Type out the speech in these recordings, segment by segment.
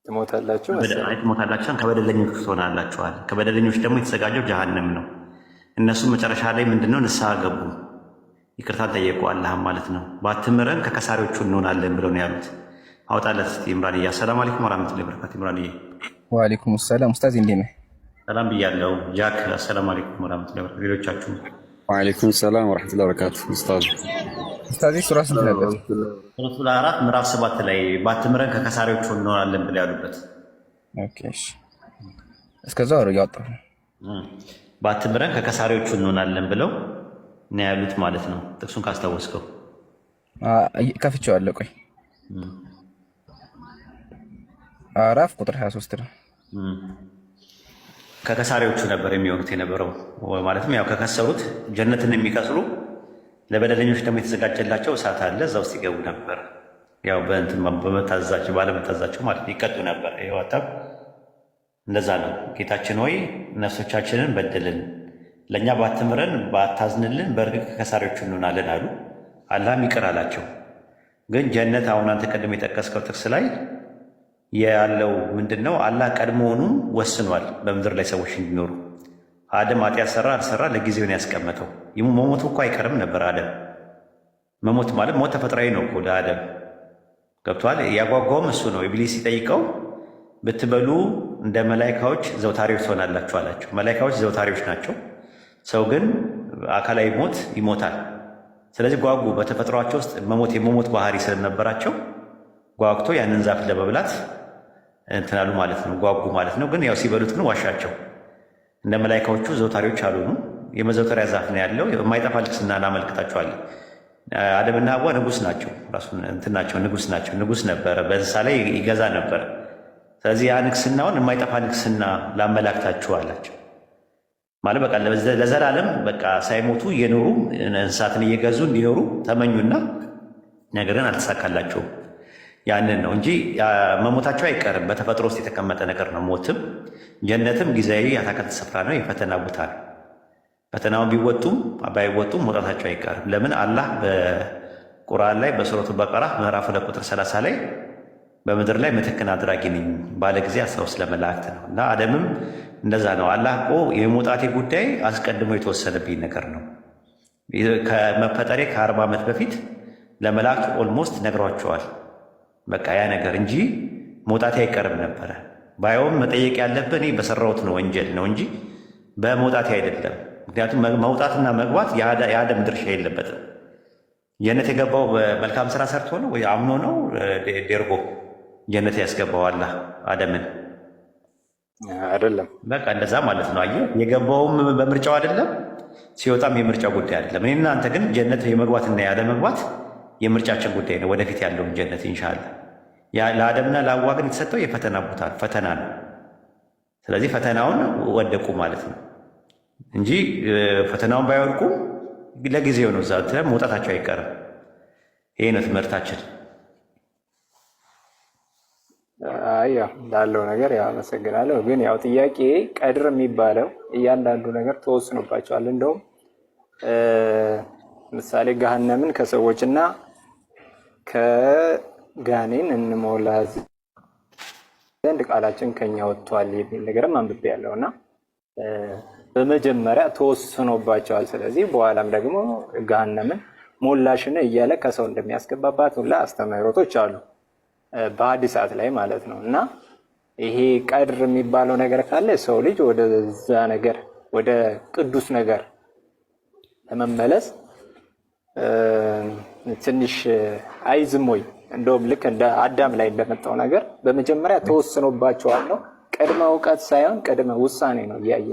ትሞታላችሁ መሰለኝ። ትሞታላችሁ፣ ከበደለኞች ትሆናላችኋል። ከበደለኞች ደግሞ የተዘጋጀው ጀሃነም ነው። እነሱም መጨረሻ ላይ ምንድነው ንስሐ ገቡ፣ ይቅርታን ጠየቁ አላህም ማለት ነው። ባትምረን ከከሳሪዎቹ እንሆናለን ብለው ነው ያሉት። አውጣለት እስቲ ኢምራንዬ። አሰላሙ አለይኩም ወራህመቱላሂ ወበረካቱ። ኢምራንዬ ወአለይኩም ሰላም ኡስታዝ፣ እንዴት ነህ? ሰላም ብያለሁ። ጃክ አሰላሙ አለይኩም ወራህመቱላሂ ወበረካቱ። ሌሎቻችሁ ወአለይኩም ሰላም ወራህመቱላሂ ወበረካቱ። ኡስታዝ ሱራ ስንት ነበር? ሱረቱል አዕራፍ ምዕራፍ 7 ላይ ባትምረን ከከሳሪዎቹ እንሆናለን ብለው ያሉበት። ኦኬ እሺ፣ እስከዛው አረ ያወጣው ባትምረን ከከሳሪዎቹ እንሆናለን ብለው ነው ያሉት ማለት ነው። ጥቅሱን ካስታወስከው ከፍቼዋለሁ። ቆይ አዕራፍ ቁጥር 23 ነው። ከከሳሪዎቹ ነበር የሚሆኑት የነበረው ማለትም ያው ከከሰሩት ጀነትን የሚከስሩ ለበደለኞች ደግሞ የተዘጋጀላቸው እሳት አለ፣ እዛ ውስጥ ይገቡ ነበር። ያው በእንትን በመታዘዛቸው ባለመታዘዛቸው ማለት ይቀጡ ነበር። ይወጣው እንደዛ ነው። ጌታችን ሆይ ነፍሶቻችንን በደልን፣ ለእኛ ባትምረን ባታዝንልን በእርግጥ ከከሳሪዎቹ እንሆናለን አሉ። አላህም ይቅር አላቸው። ግን ጀነት አሁን አንተ ቀደም የጠቀስከው ጥቅስ ላይ ያለው ምንድን ነው? አላህ ቀድሞውኑም ወስኗል በምድር ላይ ሰዎች እንዲኖሩ። አደም ኃጢአት ሰራ አልሰራ ለጊዜው ነው ያስቀመጠው። መሞቱ እኮ አይቀርም ነበር። አደም መሞት ማለት ሞት ተፈጥሯዊ ነው እኮ ለአደም ገብቷል። ያጓጓውም እሱ ነው። ኢብሊስ ሲጠይቀው ብትበሉ እንደ መላይካዎች ዘውታሪዎች ትሆናላችሁ አላቸው። መላይካዎች ዘውታሪዎች ናቸው። ሰው ግን አካላዊ ሞት ይሞታል። ስለዚህ ጓጉ። በተፈጥሯቸው ውስጥ የመሞት ባህሪ ስለነበራቸው ጓጉቶ ያንን ዛፍ ለመብላት እንትናሉ ማለት ነው፣ ጓጉ ማለት ነው። ግን ያው ሲበሉት ግን ዋሻቸው። እንደ መላይካዎቹ ዘውታሪዎች አልሆኑ። የመዘውተሪያ ዛፍ ነው ያለው። የማይጠፋ ልቅስና እናመልክታቸዋለን። አደምና ሐዋ ንጉስ ናቸው፣ ራሱ እንትን ናቸው፣ ንጉስ ናቸው። ንጉስ ነበረ፣ በእንስሳ ላይ ይገዛ ነበር። ስለዚህ ያ ንግስናውን የማይጠፋ ንግስና ላመላክታችሁ አላቸው። ማለት በቃ ለዘላለም በቃ ሳይሞቱ እየኖሩ እንስሳትን እየገዙ እንዲኖሩ ተመኙና ነገር ግን አልተሳካላቸውም። ያንን ነው እንጂ መሞታቸው አይቀርም። በተፈጥሮ ውስጥ የተቀመጠ ነገር ነው። ሞትም ጀነትም ጊዜያዊ ያታከተ ስፍራ ነው፣ የፈተና ቦታ ነው። ፈተናውን ቢወጡም ባይወጡም መውጣታቸው አይቀርም። ለምን አላህ በቁርአን ላይ በሱረቱ በቀራ ምዕራፍ 2 ቁጥር 30 ላይ በምድር ላይ ምትክን አድራጊ ነኝ ባለ ጊዜ አስታውስ ለመላእክት ነው። እና አደምም እንደዛ ነው። አላህ እኮ የመውጣቴ ጉዳይ አስቀድሞ የተወሰነብኝ ነገር ነው። ከመፈጠሬ ከ40 ዓመት በፊት ለመላእክት ኦልሞስት ነግሯቸዋል። በቃ ያ ነገር እንጂ መውጣቴ አይቀርም ነበረ። ባየውም መጠየቅ ያለብህ እኔ በሰራሁት ነው ወንጀል ነው እንጂ በመውጣቴ አይደለም። ምክንያቱም መውጣትና መግባት የአደም ድርሻ የለበትም። ጀነት የገባው በመልካም ስራ ሰርቶ ነው ወይ አምኖ ነው? ዴርጎ ጀነት ያስገባው አላህ አደምን አይደለም። በቃ እንደዛ ማለት ነው። አየህ፣ የገባውም በምርጫው አይደለም፣ ሲወጣም የምርጫው ጉዳይ አይደለም። እኔና አንተ ግን ጀነት የመግባትና ያለ መግባት የምርጫችን ጉዳይ ነው። ወደፊት ያለውን ጀነት ኢንሻአላህ። ለአደምና ለሐዋ ግን የተሰጠው የፈተና ቦታ ፈተና ነው። ስለዚህ ፈተናውን ወደቁ ማለት ነው እንጂ ፈተናውን ባይወድቁ ለጊዜው ነው። እዛ መውጣታቸው አይቀርም። ይሄ ነው ትምህርታችን። ያው ላለው ነገር ያው አመሰግናለሁ። ግን ያው ጥያቄ ቀድር የሚባለው እያንዳንዱ ነገር ተወስኖባቸዋል። እንደውም ምሳሌ ገሃነምን ከሰዎችና ከጋኔን እንሞላ ዘንድ ቃላችን ከኛ ወጥቷል የሚል ነገርም አንብቤ ያለው እና በመጀመሪያ ተወስኖባቸዋል። ስለዚህ በኋላም ደግሞ ገሃነምን ሞላሽን እያለ ከሰው እንደሚያስገባባት ሁላ አስተምህሮቶች አሉ በሐዲሳት ላይ ማለት ነው። እና ይሄ ቀድር የሚባለው ነገር ካለ ሰው ልጅ ወደዛ ነገር ወደ ቅዱስ ነገር ለመመለስ ትንሽ አይዝም ወይ? እንደውም ልክ እንደ አዳም ላይ እንደመጣው ነገር በመጀመሪያ ተወስኖባቸዋል ነው። ቅድመ እውቀት ሳይሆን ቅድመ ውሳኔ ነው። እያየ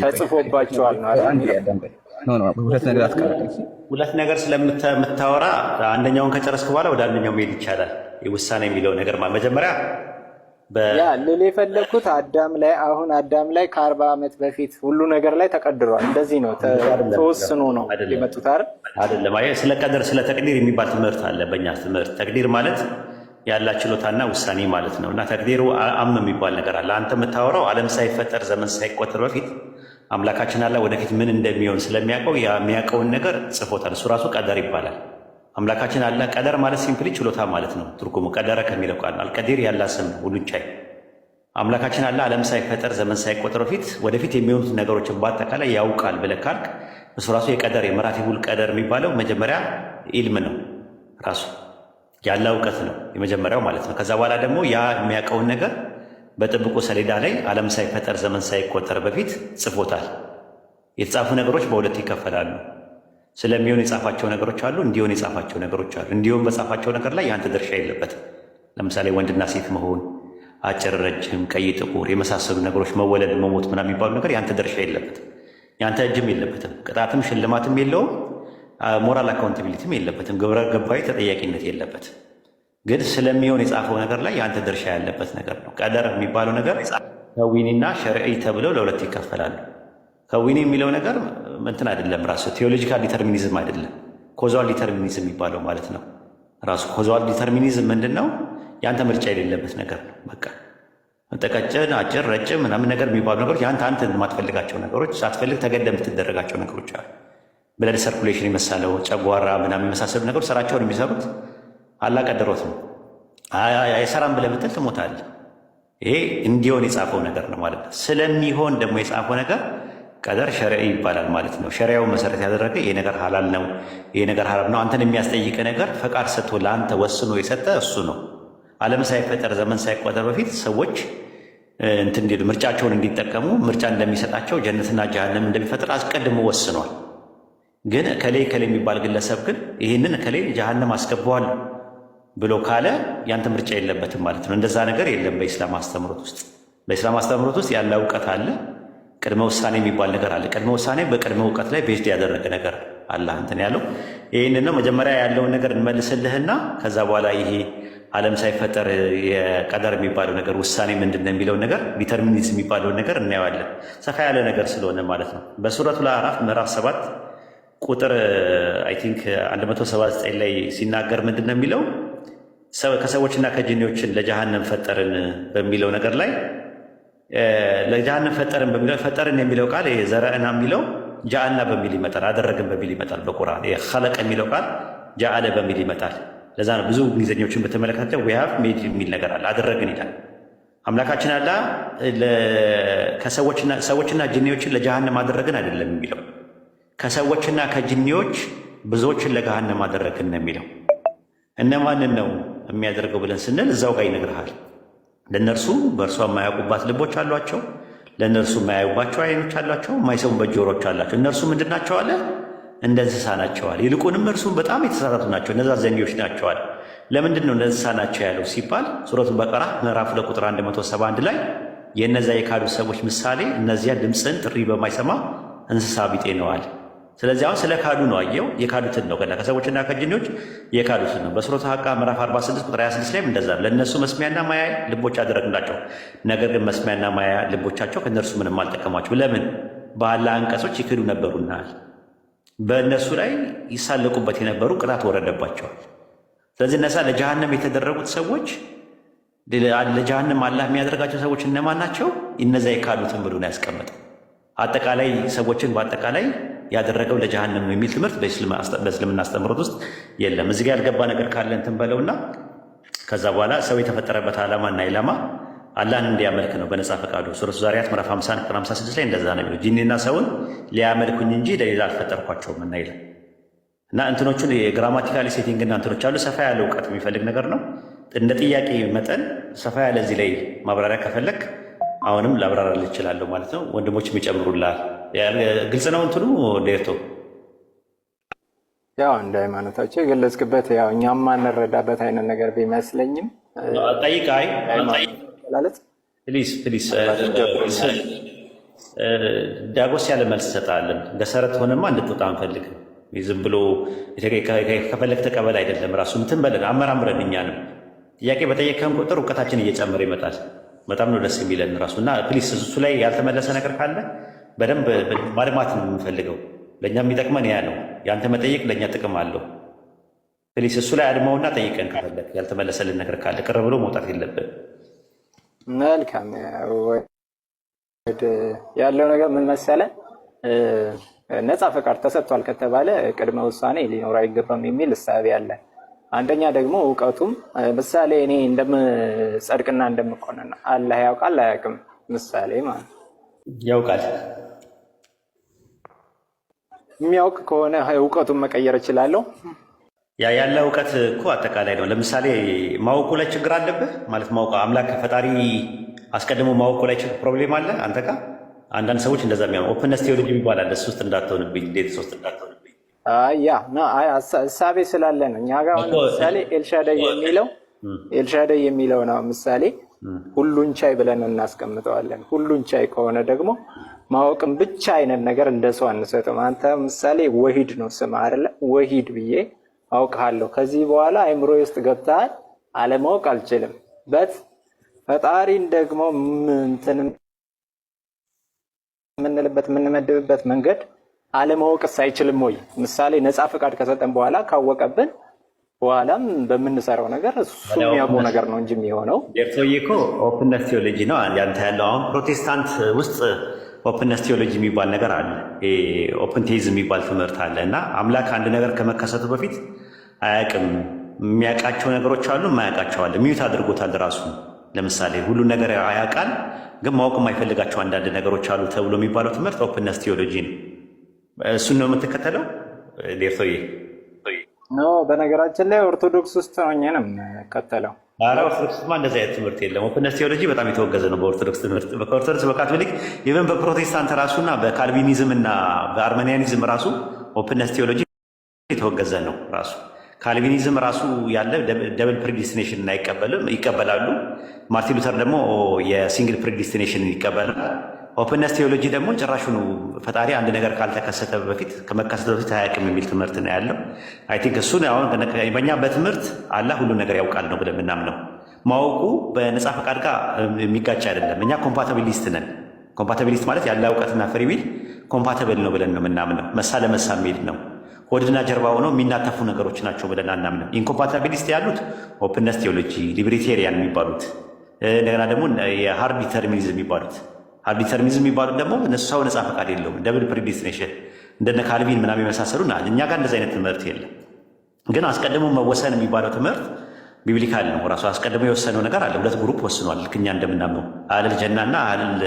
ተጽፎባቸዋል ነው። ሁለት ነገር ስለምታወራ አንደኛውን ከጨረስክ በኋላ ወደ አንደኛው መሄድ ይቻላል። የውሳኔ የሚለው ነገር መጀመሪያ ልል የፈለግኩት አዳም ላይ አሁን አዳም ላይ ከ40 ዓመት በፊት ሁሉ ነገር ላይ ተቀድሯል። እንደዚህ ነው ተወስኖ ነው የመጡት አይደለም። ስለ ቀደር ስለ ተቅዲር የሚባል ትምህርት አለ በእኛ ትምህርት። ተቅዲር ማለት ያላ ችሎታና ውሳኔ ማለት ነው። እና ተቅዲሩ የሚባል ነገር አለ። አንተ የምታወራው ዓለም ሳይፈጠር ዘመን ሳይቆጠር በፊት አምላካችን አላህ ወደፊት ምን እንደሚሆን ስለሚያውቀው የሚያውቀውን ነገር ጽፎታል። እሱ ራሱ ቀደር ይባላል። አምላካችን አለ። ቀደር ማለት ሲምፕሊ ችሎታ ማለት ነው ትርጉሙ። ቀደረ ከሚለው ቃል አልቀዲር ያላ ስም ነው፣ ሁሉን ቻይ አምላካችን አለ። ዓለም ሳይፈጠር ዘመን ሳይቆጠር በፊት ወደፊት የሚሆኑት ነገሮችን በአጠቃላይ ያውቃል ብለህ ካልክ እሱ ራሱ የቀደር የመራቲቡል ቀደር የሚባለው መጀመሪያ ኢልም ነው፣ ራሱ ያለ እውቀት ነው የመጀመሪያው ማለት ነው። ከዛ በኋላ ደግሞ ያ የሚያውቀውን ነገር በጥብቁ ሰሌዳ ላይ ዓለም ሳይፈጠር ዘመን ሳይቆጠር በፊት ጽፎታል። የተጻፉ ነገሮች በሁለት ይከፈላሉ። ስለሚሆን የጻፋቸው ነገሮች አሉ፣ እንዲሆን የጻፋቸው ነገሮች አሉ። እንዲሆን በጻፋቸው ነገር ላይ ያንተ ድርሻ የለበትም። ለምሳሌ ወንድና ሴት መሆን፣ አጭር፣ ረጅም፣ ቀይ፣ ጥቁር የመሳሰሉ ነገሮች መወለድ፣ መሞት ምናምን የሚባሉ ነገር ያንተ ድርሻ የለበትም። ያንተ እጅም የለበትም። ቅጣትም ሽልማትም የለውም። ሞራል አካውንታቢሊቲም የለበትም። ግብረ ገባዊ ተጠያቂነት የለበትም። ግን ስለሚሆን የጻፈው ነገር ላይ ያንተ ድርሻ ያለበት ነገር ነው። ቀደር የሚባለው ነገር ከዊኒና ሸርዒ ተብለው ለሁለት ይከፈላሉ። ከዊኒ የሚለው ነገር እንትን አይደለም፣ ራሱ ቴዎሎጂካል ዲተርሚኒዝም አይደለም፣ ኮዛል ዲተርሚኒዝም የሚባለው ማለት ነው። ራሱ ኮዛል ዲተርሚኒዝም ምንድን ነው? ያንተ ምርጫ የሌለበት ነገር ነው። በቃ ቀጭን፣ አጭር፣ ረጅም ምናምን ነገር የሚባሉ ነገሮች አንተ የማትፈልጋቸው ነገሮች፣ ሳትፈልግ ተገደ የምትደረጋቸው ነገሮች አሉ። ብለድ ሰርኩሌሽን የመሳለው ጨጓራ ምናምን የመሳሰሉ ነገሮች ስራቸውን የሚሰሩት አላህ ቀድሮት ነው። አይሰራም ብለህ ብትል ትሞታለህ። ይሄ እንዲሆን የጻፈው ነገር ነው ማለት ነው። ስለሚሆን ደግሞ የጻፈው ነገር ቀደር ሸርዒ ይባላል ማለት ነው። ሸሪያውን መሰረት ያደረገ ይሄ ነገር ሐላል ነው፣ ይሄ ነገር ሐራም ነው፣ አንተን የሚያስጠይቅ ነገር ፈቃድ ሰጥቶ ለአንተ ወስኖ የሰጠ እሱ ነው። ዓለም ሳይፈጠር ዘመን ሳይቆጠር በፊት ሰዎች ምርጫቸውን እንዲጠቀሙ ምርጫ እንደሚሰጣቸው ጀነትና ጀሃነም እንደሚፈጥር አስቀድሞ ወስኗል። ግን ከሌ የሚባል ግለሰብ ግን ይህንን ከሌ ጀሃነም አስገባዋል ብሎ ካለ ያንተ ምርጫ የለበትም ማለት ነው። እንደዛ ነገር የለም በኢስላም አስተምሮት ውስጥ። በኢስላም አስተምሮት ውስጥ ያለ እውቀት አለ፣ ቅድመ ውሳኔ የሚባል ነገር አለ። ቅድመ ውሳኔ በቅድመ እውቀት ላይ ቤዝድ ያደረገ ነገር አላህ እንትን ያለው ይህንን ነው። መጀመሪያ ያለውን ነገር እንመልስልህና ከዛ በኋላ ይሄ ዓለም ሳይፈጠር የቀደር የሚባለው ነገር ውሳኔ ምንድን ነው የሚለውን ነገር ዲተርሚኒዝም የሚባለውን ነገር እናየዋለን። ሰፋ ያለ ነገር ስለሆነ ማለት ነው። በሱረቱል አዕራፍ ምዕራፍ 7 ቁጥር አይ ቲንክ 179 ላይ ሲናገር ምንድን ነው የሚለው? ከሰዎችና ከጅኒዎችን ለጀሃነም ፈጠርን በሚለው ነገር ላይ ለጀሃነም ፈጠርን በሚለው ፈጠርን የሚለው ቃል ዘረእና የሚለው ጃአልና በሚል ይመጣል፣ አደረግን በሚል ይመጣል። በቁርአን ኸለቀ የሚለው ቃል ጃአለ በሚል ይመጣል። ለዛ ነው ብዙ እንግሊዝኞችን በተመለከተ ዊ ሃቭ ሜድ የሚል ነገር አለ፣ አደረግን ይላል። አምላካችን አላ ሰዎችና ጅኒዎችን ለጀሃነም አደረግን አይደለም የሚለው፣ ከሰዎችና ከጅኒዎች ብዙዎችን ለገሃነም አደረግን ነው የሚለው። እነማንን ነው የሚያደርገው ብለን ስንል እዛው ጋር ይነግርሃል። ለእነርሱ በእርሷ የማያውቁባት ልቦች አሏቸው፣ ለእነርሱ የማያዩባቸው አይኖች አሏቸው፣ የማይሰሙበት ጆሮች አላቸው። እነርሱ ምንድን ናቸው አለ? እንደ እንስሳ ናቸዋል። ይልቁንም እርሱም በጣም የተሳሳቱ ናቸው፣ እነዛ ዘኒዎች ናቸዋል። ለምንድን ነው እንደ እንስሳ ናቸው ያለው ሲባል ሱረቱ በቀራ ምዕራፍ 2 ቁጥር 171 ላይ የእነዚያ የካዱ ሰዎች ምሳሌ እነዚያ ድምፅን ጥሪ በማይሰማ እንስሳ ቢጤ ነዋል። ስለዚህ አሁን ስለ ካዱ ነው አየው፣ የካዱትን ነው ገና ከሰዎችና ከጅኒዎች የካዱትን ነው። በሱረቱ ሐቃ ምዕራፍ 46 ቁጥር 26 ላይ እንደዛ ለእነሱ መስሚያና ማያ ልቦች አደረግንላቸው፣ ነገር ግን መስሚያና ማያ ልቦቻቸው ከእነርሱ ምንም አልጠቀሟቸው። ለምን? በአላህ አንቀጾች ይክዱ ነበሩናል። በእነሱ ላይ ይሳለቁበት የነበሩ ቅጣት ወረደባቸዋል። ስለዚህ እነዛ ለጀሃነም የተደረጉት ሰዎች ለጀሃነም አላህ የሚያደርጋቸው ሰዎች እነማን ናቸው? እነዛ የካዱትን ብሎ ነው ያስቀመጠው። አጠቃላይ ሰዎችን በአጠቃላይ ያደረገው ለጀሃነም ነው የሚል ትምህርት በእስልምና አስተምሮት ውስጥ የለም። እዚህ ጋር ያልገባ ነገር ካለ እንትን በለውና ከዛ በኋላ ሰው የተፈጠረበት ዓላማና ኢላማ አላህን እንዲያመልክ ነው በነፃ ፈቃዱ። ሱረቱ ዛሪያት ምዕራፍ 50 ቁጥር 56 ላይ እንደዛ ነው የሚለው፣ ጂኒና ሰውን ሊያመልኩኝ እንጂ ለሌላ አልፈጠርኳቸውም እና ይላል። እና እንትኖቹን የግራማቲካሊ ሴቲንግና እንትኖች አሉ። ሰፋ ያለ እውቀት የሚፈልግ ነገር ነው። እንደ ጥያቄ መጠን ሰፋ ያለ እዚህ ላይ ማብራሪያ ከፈለግ አሁንም ላብራራልህ እችላለሁ ማለት ነው። ወንድሞችም ይጨምሩልሃል። ግልጽ ነው እንትኑ ዴርቶ ያው እንደ ሃይማኖታቸው የገለጽክበት ያው እኛም ማንረዳበት አይነት ነገር ቢመስለኝም ጠይቃይ ፕሊስ ዳጎስ ያለ መልስ እሰጥሃለን። ገሰረት ሆነማ እንድትወጣ አንፈልግም። ዝም ብሎ ከፈለግ ተቀበል አይደለም። ራሱ እንትን በለን አመራምረን እኛንም ጥያቄ በጠየቀን ቁጥር እውቀታችን እየጨመረ ይመጣል። በጣም ነው ደስ የሚለን ራሱ እና ፕሊስ እሱ ላይ ያልተመለሰ ነገር ካለ በደንብ ማድማት ነው የምንፈልገው። ለእኛ የሚጠቅመን ያ ነው። ያንተ መጠየቅ ለእኛ ጥቅም አለው። ፕሊስ እሱ ላይ አድማውና ጠይቀን ካለበት ያልተመለሰልን ነገር ካለ ቅር ብሎ መውጣት የለብን። መልካም ያለው ነገር ምን መሰለ፣ ነፃ ፈቃድ ተሰጥቷል ከተባለ ቅድመ ውሳኔ ሊኖር አይገባም የሚል እሳቤ አለ። አንደኛ ደግሞ እውቀቱም ምሳሌ እኔ እንደምጸድቅና እንደምቆነን አላህ ያውቃል አያውቅም? ምሳሌ ማለት ያውቃል። የሚያውቅ ከሆነ እውቀቱን መቀየር እችላለሁ? ያለ እውቀት እኮ አጠቃላይ ነው። ለምሳሌ ማወቁ ላይ ችግር አለብህ ማለት ማወቅ አምላክ ፈጣሪ አስቀድሞ ማወቁ ላይ ፕሮብሌም አለ አንተ ጋር። አንዳንድ ሰዎች እንደዛ የሚያምኑ ኦፕንነስ ቴዎሎጂ የሚባል እሱ ውስጥ እንዳትሆንብኝ፣ እንዴት ውስጥ እንዳትሆንብኝ እሳቤ ስላለ ነው። እኛ ጋር ምሳሌ ኤልሻዳይ የሚለው ነው ምሳሌ ሁሉን ቻይ ብለን እናስቀምጠዋለን። ሁሉን ቻይ ከሆነ ደግሞ ማወቅም ብቻ አይነት ነገር እንደ ሰው አንሰጥም። አንተ ምሳሌ ወሂድ ነው ስም አይደለ? ወሂድ ብዬ አውቅሃለሁ። ከዚህ በኋላ አይምሮ ውስጥ ገብተሃል፣ አለማወቅ አልችልም። ፈጣሪን ደግሞ የምንልበት የምንመድብበት መንገድ አለማወቅስ አይችልም ወይ? ምሳሌ ነፃ ፈቃድ ከሰጠን በኋላ ካወቀብን በኋላም በምንሰራው ነገር እሱ የሚያውቀው ነገር ነው እንጂ የሚሆነው ደርሶዬ እኮ ኦፕንነስ ቴዎሎጂ ነው ያንተ ያለው። አሁን ፕሮቴስታንት ውስጥ ኦፕንነስ ቴዎሎጂ የሚባል ነገር አለ። ኦፕን ቴይዝም የሚባል ትምህርት አለ እና አምላክ አንድ ነገር ከመከሰቱ በፊት አያውቅም። የሚያውቃቸው ነገሮች አሉ፣ የማያውቃቸው አለ። ሚዩት አድርጎታል ራሱ። ለምሳሌ ሁሉን ነገር ያውቃል፣ ግን ማወቅ የማይፈልጋቸው አንዳንድ ነገሮች አሉ ተብሎ የሚባለው ትምህርት ኦፕንነስ ቴዎሎጂ ነው። እሱን ነው የምትከተለው ዴርቶዬ? በነገራችን ላይ ኦርቶዶክስ ውስጥ ሆኜ ነው የምከተለው። ኧረ ኦርቶዶክስ ማ እንደዚህ አይነት ትምህርት የለም። ኦፕንነስ ቴዎሎጂ በጣም የተወገዘ ነው በኦርቶዶክስ ትምህርት፣ በኦርቶዶክስ፣ በካቶሊክ፣ ኢቨን በፕሮቴስታንት ራሱና በካልቪኒዝም እና በአርሜኒያኒዝም ራሱ ኦፕንነስ ቴዎሎጂ የተወገዘ ነው ራሱ። ካልቪኒዝም ራሱ ያለ ደብል ፕሪዲስቲኔሽን ይቀበላሉ። ማርቲን ሉተር ደግሞ የሲንግል ፕሪዲስቲኔሽን ይቀበላል። ኦፕንነስ ቴዎሎጂ ደግሞ ጭራሹኑ ፈጣሪ አንድ ነገር ካልተከሰተ በፊት ከመከሰተ በፊት አያውቅም የሚል ትምህርት ነው ያለው። አይ ቲንክ እሱን አሁን በእኛ በትምህርት አላህ ሁሉን ነገር ያውቃል ነው ብለን የምናምነው። ማወቁ በነፃ ፈቃድ ጋር የሚጋጭ አይደለም። እኛ ኮምፓታቢሊስት ነን። ኮምፓታቢሊስት ማለት ያለ እውቀትና ፍሪ ዊል ኮምፓታብል ነው ብለን ነው የምናምነው። መሳ ለመሳ የሚሄድ ነው። ሆድና ጀርባ ሆነው የሚናተፉ ነገሮች ናቸው ብለን አናምንም። ኢንኮምፓታቢሊስት ያሉት ኦፕንነስ ቴዎሎጂ፣ ሊብሪቴሪያን የሚባሉት እንደገና ደግሞ የሃርድ ዲተርሚኒዝም የሚባሉት ሃርድ ዲተርሚኒዝም የሚባሉት ደግሞ እነሱ ሰው ነፃ ፈቃድ የለውም፣ ደብል ፕሪዲስቲኔሽን እንደነ ካልቪን ምናምን የመሳሰሉ ና እኛ ጋር እንደዚህ አይነት ትምህርት የለም። ግን አስቀድሞ መወሰን የሚባለው ትምህርት ቢብሊካል ነው። ራሱ አስቀድሞ የወሰነው ነገር አለ። ሁለት ግሩፕ ወስኗል። ልክ እኛ እንደምናምነው አህለል ጀናና አህለል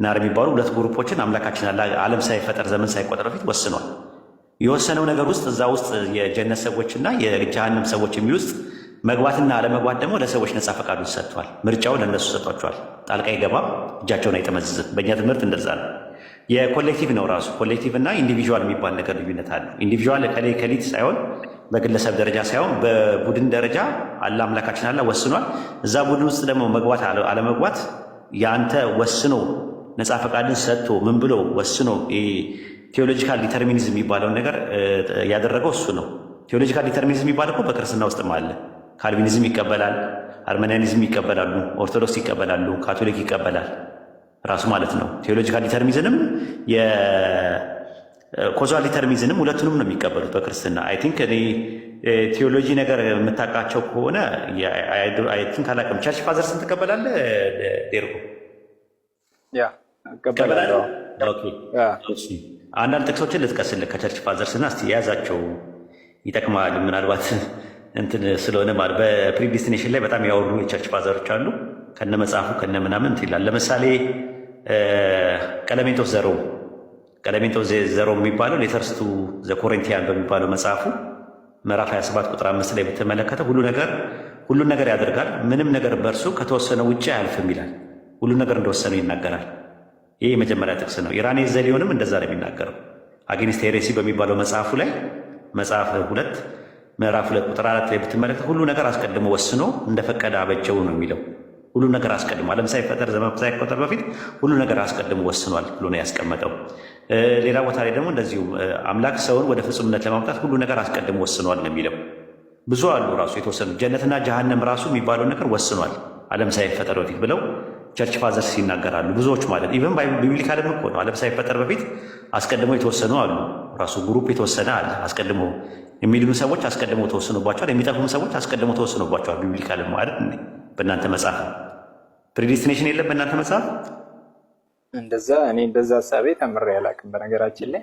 ናር የሚባሉ ሁለት ግሩፖችን አምላካችን ዓለም ሳይፈጠር ዘመን ሳይቆጠር በፊት ወስኗል። የወሰነው ነገር ውስጥ እዛ ውስጥ የጀነት ሰዎችና የጀሃነም ሰዎች የሚል ውስጥ መግባትና አለመግባት ደግሞ ለሰዎች ነፃ ፈቃዱን ሰጥቷል። ምርጫው ለእነሱ ሰጥቷቸዋል። ጣልቃ ይገባ፣ እጃቸውን አይጠመዝዝም። በእኛ ትምህርት እንደዛ ነው። የኮሌክቲቭ ነው ራሱ። ኮሌክቲቭ እና ኢንዲቪዥዋል የሚባል ነገር ልዩነት አለ። ኢንዲቪዥዋል ከሊት ሳይሆን በግለሰብ ደረጃ ሳይሆን በቡድን ደረጃ አለ አምላካችን አለ ወስኗል። እዛ ቡድን ውስጥ ደግሞ መግባት አለመግባት የአንተ ወስኖ ነፃ ፈቃድን ሰጥቶ ምን ብሎ ወስኖ ቴዎሎጂካል ዲተርሚኒዝም የሚባለውን ነገር ያደረገው እሱ ነው። ቴዎሎጂካል ዲተርሚኒዝም የሚባል እኮ በክርስትና ውስጥም አለ። ካልቪኒዝም ይቀበላል፣ አርሜኒያኒዝም ይቀበላሉ፣ ኦርቶዶክስ ይቀበላሉ፣ ካቶሊክ ይቀበላል ራሱ ማለት ነው። ቴዎሎጂካል ዲተርሚኒዝምም የኮዛል ዲተርሚኒዝምም ሁለቱንም ነው የሚቀበሉት በክርስትና። አይ ቲንክ እኔ ቴዎሎጂ ነገር የምታውቃቸው ከሆነ አይ ቲንክ አላውቅም። ቸርች ፋዘርስን ትቀበላለህ ዴርጎ? እቀበላለሁ። አንዳንድ ጥቅሶችን ልጥቀስልህ ከቸርች ፋዘርስ እና እስቲ የያዛቸው ይጠቅማል። ምናልባት እንትን ስለሆነ ማለት በፕሪዲስቲኔሽን ላይ በጣም ያወሩ የቸርች ፋዘሮች አሉ። ከነ መጽሐፉ ከነ ምናምን እንትን ይላል። ለምሳሌ ቀለሜንጦስ ዘሮም የሚባለው ሌተርስ ቱ ዘ ኮሪንቲያን በሚባለው መጽሐፉ ምዕራፍ 27 ቁጥር 5 ላይ ብትመለከተ ሁሉን ነገር ያደርጋል፣ ምንም ነገር በእርሱ ከተወሰነ ውጭ አያልፍም ይላል። ሁሉን ነገር እንደወሰነው ይናገራል። ይህ የመጀመሪያ ጥቅስ ነው። ኢራኔስ ዘሊዮንም እንደዛ ነው የሚናገረው። አጌንስት ሄሬሲ በሚባለው መጽሐፉ ላይ መጽሐፍ 2 ምዕራፍ 2 ቁጥር 4 ላይ ብትመለከት ሁሉ ነገር አስቀድሞ ወስኖ እንደፈቀደ አበጀው ነው የሚለው። ሁሉ ነገር አስቀድሞ ዓለም ሳይፈጠር ዘመን ሳይቆጠር በፊት ሁሉ ነገር አስቀድሞ ወስኗል ብሎ ነው ያስቀመጠው። ሌላ ቦታ ላይ ደግሞ እንደዚሁ አምላክ ሰውን ወደ ፍጹምነት ለማምጣት ሁሉ ነገር አስቀድሞ ወስኗል ነው የሚለው። ብዙ አሉ ራሱ የተወሰኑ ጀነትና ጀሃነም ራሱ የሚባለው ነገር ወስኗል ዓለም ሳይፈጠር በፊት ብለው ቸርች ፋዘርስ ይናገራሉ። ብዙዎች ማለት ኢቨን ቢብሊካልም እኮ ነው። ዓለም ሳይፈጠር በፊት አስቀድሞ የተወሰኑ አሉ። ራሱ ግሩፕ የተወሰነ አለ። አስቀድሞ የሚድኑ ሰዎች አስቀድሞ ተወስኖባቸዋል። የሚጠፉም ሰዎች አስቀድሞ ተወስኖባቸዋል። ቢብሊካልም ማለት በእናንተ መጽሐፍ ፕሪዲስቲኔሽን የለም በእናንተ መጽሐፍ? እንደዛ እኔ እንደዛ ሀሳቤ ተምሬ አላውቅም። በነገራችን ላይ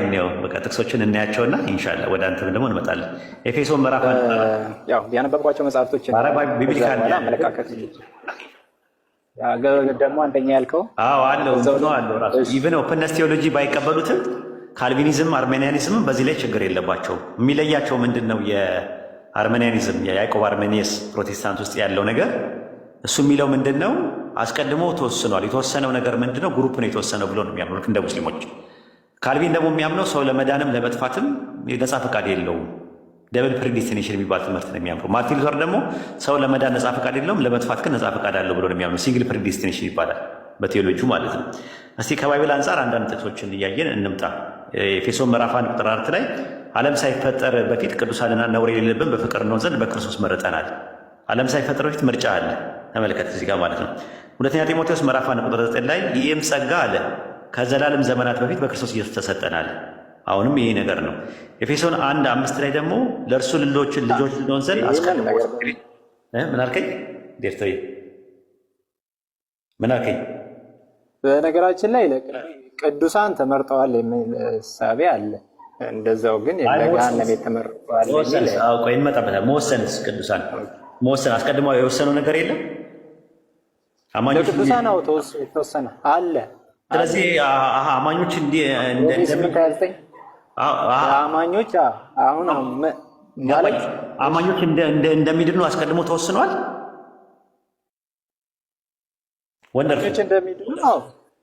እንየው በቃ ጥቅሶችን እናያቸውና ኢንሻላህ ወደ አንተም ደግሞ እንመጣለን። ኤፌሶን ምዕራፍ ያው ያነበብኳቸው መጽሐፍቶችን ቢብሊካል አመለካከት ደግሞ አንደኛ ያልከው አለው ራሱ ኢቨን ኦፕንነስ ቴዎሎጂ ባይቀበሉትም ካልቪኒዝም አርሜኒያኒዝምም በዚህ ላይ ችግር የለባቸውም። የሚለያቸው ምንድን ነው? የአርሜኒያኒዝም የያዕቆብ አርሜኒየስ ፕሮቴስታንት ውስጥ ያለው ነገር እሱ የሚለው ምንድን ነው? አስቀድሞ ተወስኗል። የተወሰነው ነገር ምንድን ነው? ግሩፕ ነው የተወሰነው ብሎ ነው የሚያምኑት እንደ ሙስሊሞች። ካልቪን ደግሞ የሚያምነው ሰው ለመዳንም ለመጥፋትም ነፃ ፈቃድ የለውም፣ ደብል ፕሪዲስቲኔሽን የሚባል ትምህርት ነው የሚያምሩ። ማርቲን ሉተር ደግሞ ሰው ለመዳን ነፃ ፈቃድ የለውም፣ ለመጥፋት ግን ነፃ ፈቃድ አለው ብሎ ነው የሚያምኑ። ሲንግል ፕሪዲስቲኔሽን ይባላል በቴዎሎጂ ማለት ነው። እስቲ ከባይብል አንጻር አንዳንድ ጥቅሶችን እያየን እንምጣ። ኤፌሶን ምዕራፍ 1 ቁጥር 4 ላይ ዓለም ሳይፈጠር በፊት ቅዱሳንና ነውር የሌለብን በፍቅር እንሆን ዘንድ በክርስቶስ መርጠናል። ዓለም ሳይፈጠር በፊት ምርጫ አለ። ተመልከት እዚህ ጋር ማለት ነው። ሁለተኛ ጢሞቴዎስ ምዕራፍ 1 ቁጥር 9 ላይ ይህም ጸጋ አለ ከዘላለም ዘመናት በፊት በክርስቶስ ኢየሱስ ተሰጠናል። አሁንም ይሄ ነገር ነው። ኤፌሶን 1:5 ላይ ደግሞ ለእርሱ ልጆች ልንሆን ዘንድ አስቀድሞ ምን አልከኝ? ዴርቶይ ምን አልከኝ? በነገራችን ላይ ቅዱሳን ተመርጠዋል የሚል እሳቤ አለ። እንደዛው ግን ለገሃነም የተመረጠዋል የሚል ቆይ እንመጣበታለን። መወሰንስ ቅዱሳን መወሰን አስቀድሞ የወሰነው ነገር የለም። አማኞች ቅዱሳን ተወሰነ አለ። ስለዚህ አማኞች አማኞች አሁን ማለት አማኞች እንደሚድኑ አስቀድሞ ተወስኗል። ወንደርፉል እንደሚድኑ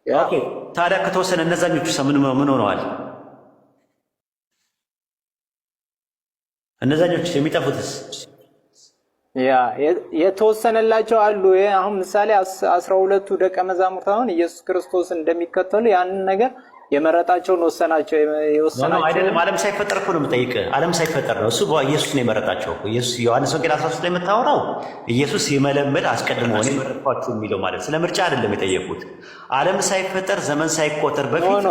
ኦኬ። ታዲያ ከተወሰነ እነዛኞቹ ምን ሆነዋል? እነዛኞቹ የሚጠፉትስ? የተወሰነላቸው አሉ። አሁን ምሳሌ 12ቱ ደቀ መዛሙርት አሁን ኢየሱስ ክርስቶስ እንደሚከተሉ ያንን ነገር የመረጣቸውን ወሰናቸው። አይደለም ዓለም ሳይፈጠር እኮ ነው የምጠይቅህ። ዓለም ሳይፈጠር ነው እሱ ኢየሱስ ነው የመረጣቸው። ኢየሱስ ዮሐንስ ወንጌል 13 ላይ የምታወራው ኢየሱስ የመለመድ አስቀድሞ እኔ መረጥኳችሁ የሚለው ማለት ስለ ምርጫ አይደለም የጠየቁት። ዓለም ሳይፈጠር ዘመን ሳይቆጠር በፊት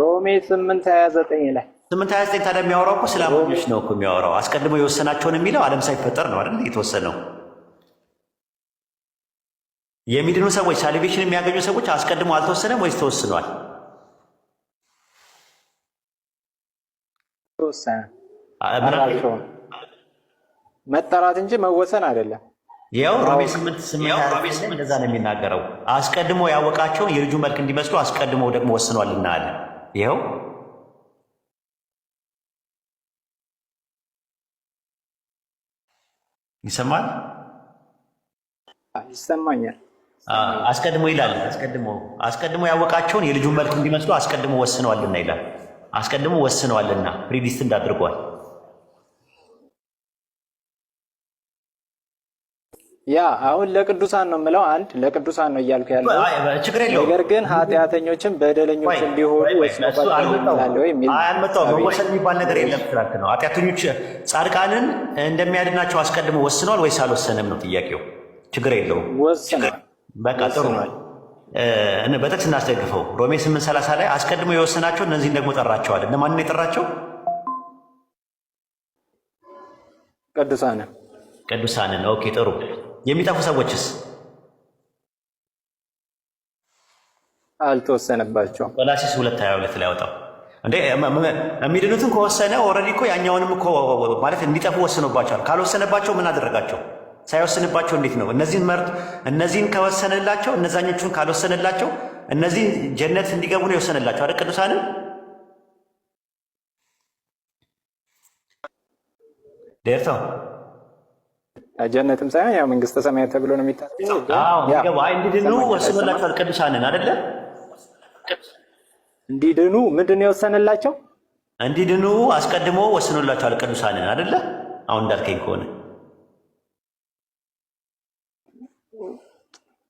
ሮሜ 8:29 ላይ 8:29 ታዲያ የሚያወራው እኮ ስለ አማኞች ነው እኮ የሚያወራው። አስቀድሞ የወሰናቸውን የሚለው ዓለም ሳይፈጠር ነው አይደል የተወሰነው። የሚድኑ ሰዎች ሳልቬሽን የሚያገኙ ሰዎች አስቀድሞ አልተወሰነም ወይስ ተወስኗል? ተወሰነ። መጠራት እንጂ መወሰን አይደለም። ያው ሮሜ 8:8 እንደዛ ነው የሚናገረው። አስቀድሞ ያወቃቸውን የልጁ መልክ እንዲመስሉ አስቀድሞ ደግሞ ወስኗልና አለ። ይኸው ይሰማል? ይሰማኛል። አስቀድሞ ይላል። አስቀድሞ ያወቃቸውን የልጁን መልክ እንዲመስሉ አስቀድሞ ወስነዋልና ይላል። አስቀድሞ ወስነዋልና ፕሪዲስቲንድ አድርጓል። ያ አሁን ለቅዱሳን ነው የምለው። አንድ ለቅዱሳን ነው እያልኩ ያለው ችግር የለውም። ነገር ግን ኃጢአተኞችም በደለኞችም ቢሆኑ አልመጣሁም። መወሰን የሚባል ነገር የለም ትላንት ነው። ኃጢአተኞች ጻድቃንን እንደሚያድናቸው አስቀድሞ ወስነዋል ወይስ አልወሰነም ነው ጥያቄው። ችግር የለውም። ወስነዋል። በቃ ጥሩ ነው። በጥቅስ እናስደግፈው። ሮሜ 8:30 ላይ አስቀድሞ የወሰናቸው እነዚህን ደግሞ ጠራቸዋል። እነማንን የጠራቸው? ቅዱሳንን። ኦኬ ጥሩ። የሚጠፉ ሰዎችስ? አልተወሰነባቸውም። ቆላስይስ 2:22 ላይ ያወጣው እንዴ የሚድኑትን ከወሰነ ኦልሬዲ እኮ ያኛውንም እኮ ማለት እንዲጠፉ ወስኖባቸዋል። ካልወሰነባቸው ምን አደረጋቸው? ሳይወስንባቸው እንዴት ነው? እነዚህን ከወሰነላቸው እነዛኞቹን ካልወሰነላቸው እነዚህን ጀነት እንዲገቡ ነው የወሰነላቸው አይደል? ቅዱሳንን ደርተው ጀነትም ሳይሆን ያው መንግስተ ሰማያት ተብሎ ነው የሚታሰበው። እንዲድኑ ወስኖላቸዋል ቅዱሳንን አይደለ? እንዲድኑ ምንድን ነው የወሰነላቸው? እንዲድኑ አስቀድሞ ወስኖላቸዋል ቅዱሳንን አይደለ? አሁን እንዳልከኝ ከሆነ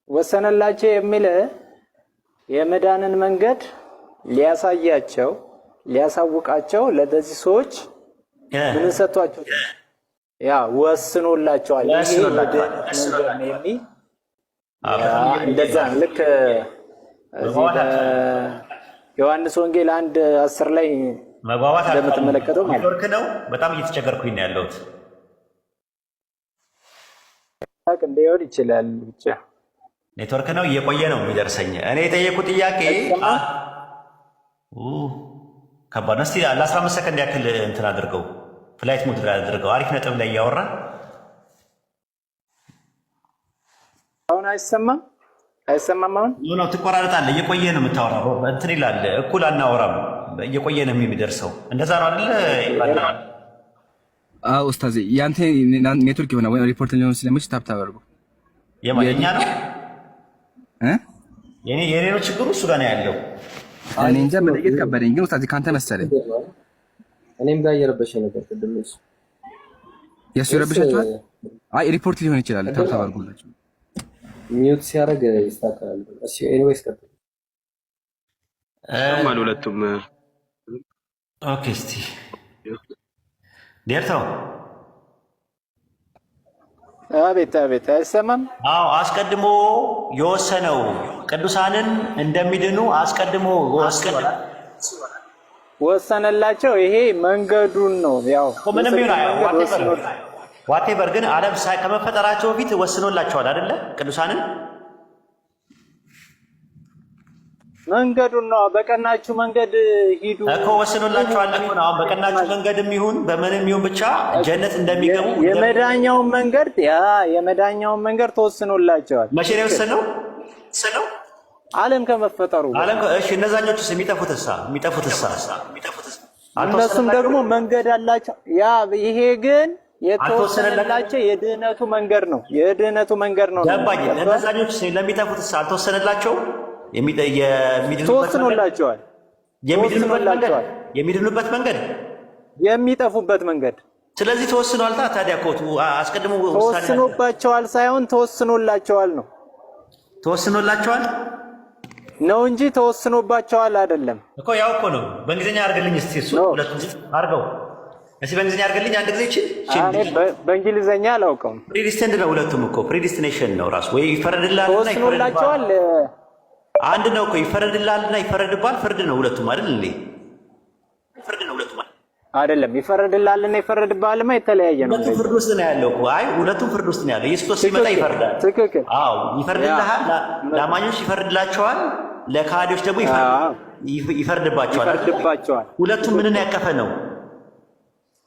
ወሰነላቸው የሚል የመዳንን መንገድ ሊያሳያቸው ሊያሳውቃቸው ለዚህ ሰዎች ምን ሰጥቷቸው ያ ወስኖላቸዋል። እንደዛ ልክ ዮሐንስ ወንጌል 1:10 ላይ መግባባት እንደምትመለከተው ማለት ነው። በጣም እየተቸገርኩኝ ነው ያለሁት። ሊሆን ይችላል ብቻ ኔትወርክ ነው እየቆየ ነው የሚደርሰኝ። እኔ የጠየቁት ጥያቄ ከባድ ነው። እስቲ ለ15 ሰከንድ ያክል እንትን አድርገው፣ ፍላይት ሞድ ላይ አድርገው። አሪፍ ነጥብ ላይ እያወራ አሁን አይሰማም? አሁን ነው ትቆራረጣለህ። እየቆየ ነው የምታወራው። እንትን ይላል፣ እኩል አናወራም። እየቆየ ነው የሚደርሰው። እንደዛ ነው አይደለ? ኡስታዝ ያንተ ኔትወርክ ይሆናል ወይ ሪፖርት ሊሆን ስለሚችል ታፕ ታደርጉ። የኛ ነው የኔ ነው ችግሩ፣ እሱ ጋር ነው ያለው። እኔ እንጃ መለየት ከበደኝ፣ ግን ኡስታዝ ካንተ መሰለኝ። እኔም ጋር እየረበሸኝ ነበር ቅድም። የሱ ይረብሻችኋል? አይ ሪፖርት ሊሆን ይችላል። ታፕ ታደርጉላችሁ። ሚውት ሲያደርግ ይስተካከላል። እሺ ኤኒዌይስ ቀጥል። ማን ሁለቱም ኦኬ። እስቲ ዴርታው አቤት አይሰማም? አዎ አስቀድሞ የወሰነው ቅዱሳንን እንደሚድኑ አስቀድሞ ወሰነላቸው። ይሄ መንገዱን ነው። ያው ምንም ይሁን ዋቴቨር ግን ዓለም ከመፈጠራቸው በፊት ወስኖላቸዋል አይደለ? ቅዱሳንን መንገዱን ነው። በቀናችሁ መንገድ ሂዱ እኮ ወስኖላቸዋል እኮ ነው። በቀናችሁ መንገድም ይሁን በምንም ይሁን ብቻ ጀነት እንደሚገቡ የመዳኛውን መንገድ ተወስኖላቸዋል። መቼ ነው የወሰነው? ዓለም ከመፈጠሩ። እሺ እነዛኞቹስ የሚጠፉትሳ እነሱም ደግሞ መንገድ አላቸው። ይሄ ግን የተወሰነላቸው የድህነቱ መንገድ ነው። ገባኝ። እነዛኞቹስ ለሚጠፉትሳ አልተወሰነላቸው? ተወስኖላቸዋል። የሚድኑበት መንገድ፣ የሚጠፉበት መንገድ። ስለዚህ ተወስኗል። ታዲያ እኮ አስቀድሞ ተወስኖባቸዋል ሳይሆን ተወስኖላቸዋል ነው። ተወስኖላቸዋል ነው እንጂ ተወስኖባቸዋል አይደለም እኮ። ያው እኮ ነው። በእንግሊዝኛ አድርግልኝ እስቲ፣ እሱ ሁለቱም አድርገው እስቲ በእንግሊዝኛ አድርግልኝ አንድ ጊዜ። በእንግሊዝኛ አላውቀውም። ፕሪዲስቲንድ ነው ሁለቱም እኮ። ፕሪዲስቲኔሽን ነው ራሱ። ወይ ይፈረድልሃል እና ተወስኖላቸዋል አንድ ነው እኮ። ይፈረድልሃልና ይፈረድባል። ፍርድ ነው ሁለቱም አይደል እንዴ? አይደለም። ይፈረድልሃልና ይፈረድባልማ የተለያየ ነው። ሁለቱም ፍርድ ውስጥ ነው ያለው እኮ። አይ ሁለቱም ፍርድ ውስጥ ነው ያለው። ኢየሱስ ሲመጣ ይፈርዳል። ትክክል። አዎ ይፈርድልሃል። ለአማኞች ይፈርድላቸዋል፣ ለካህዲዎች ደግሞ ይፈርድባቸዋል። ሁለቱም ምንን ያቀፈ ነው?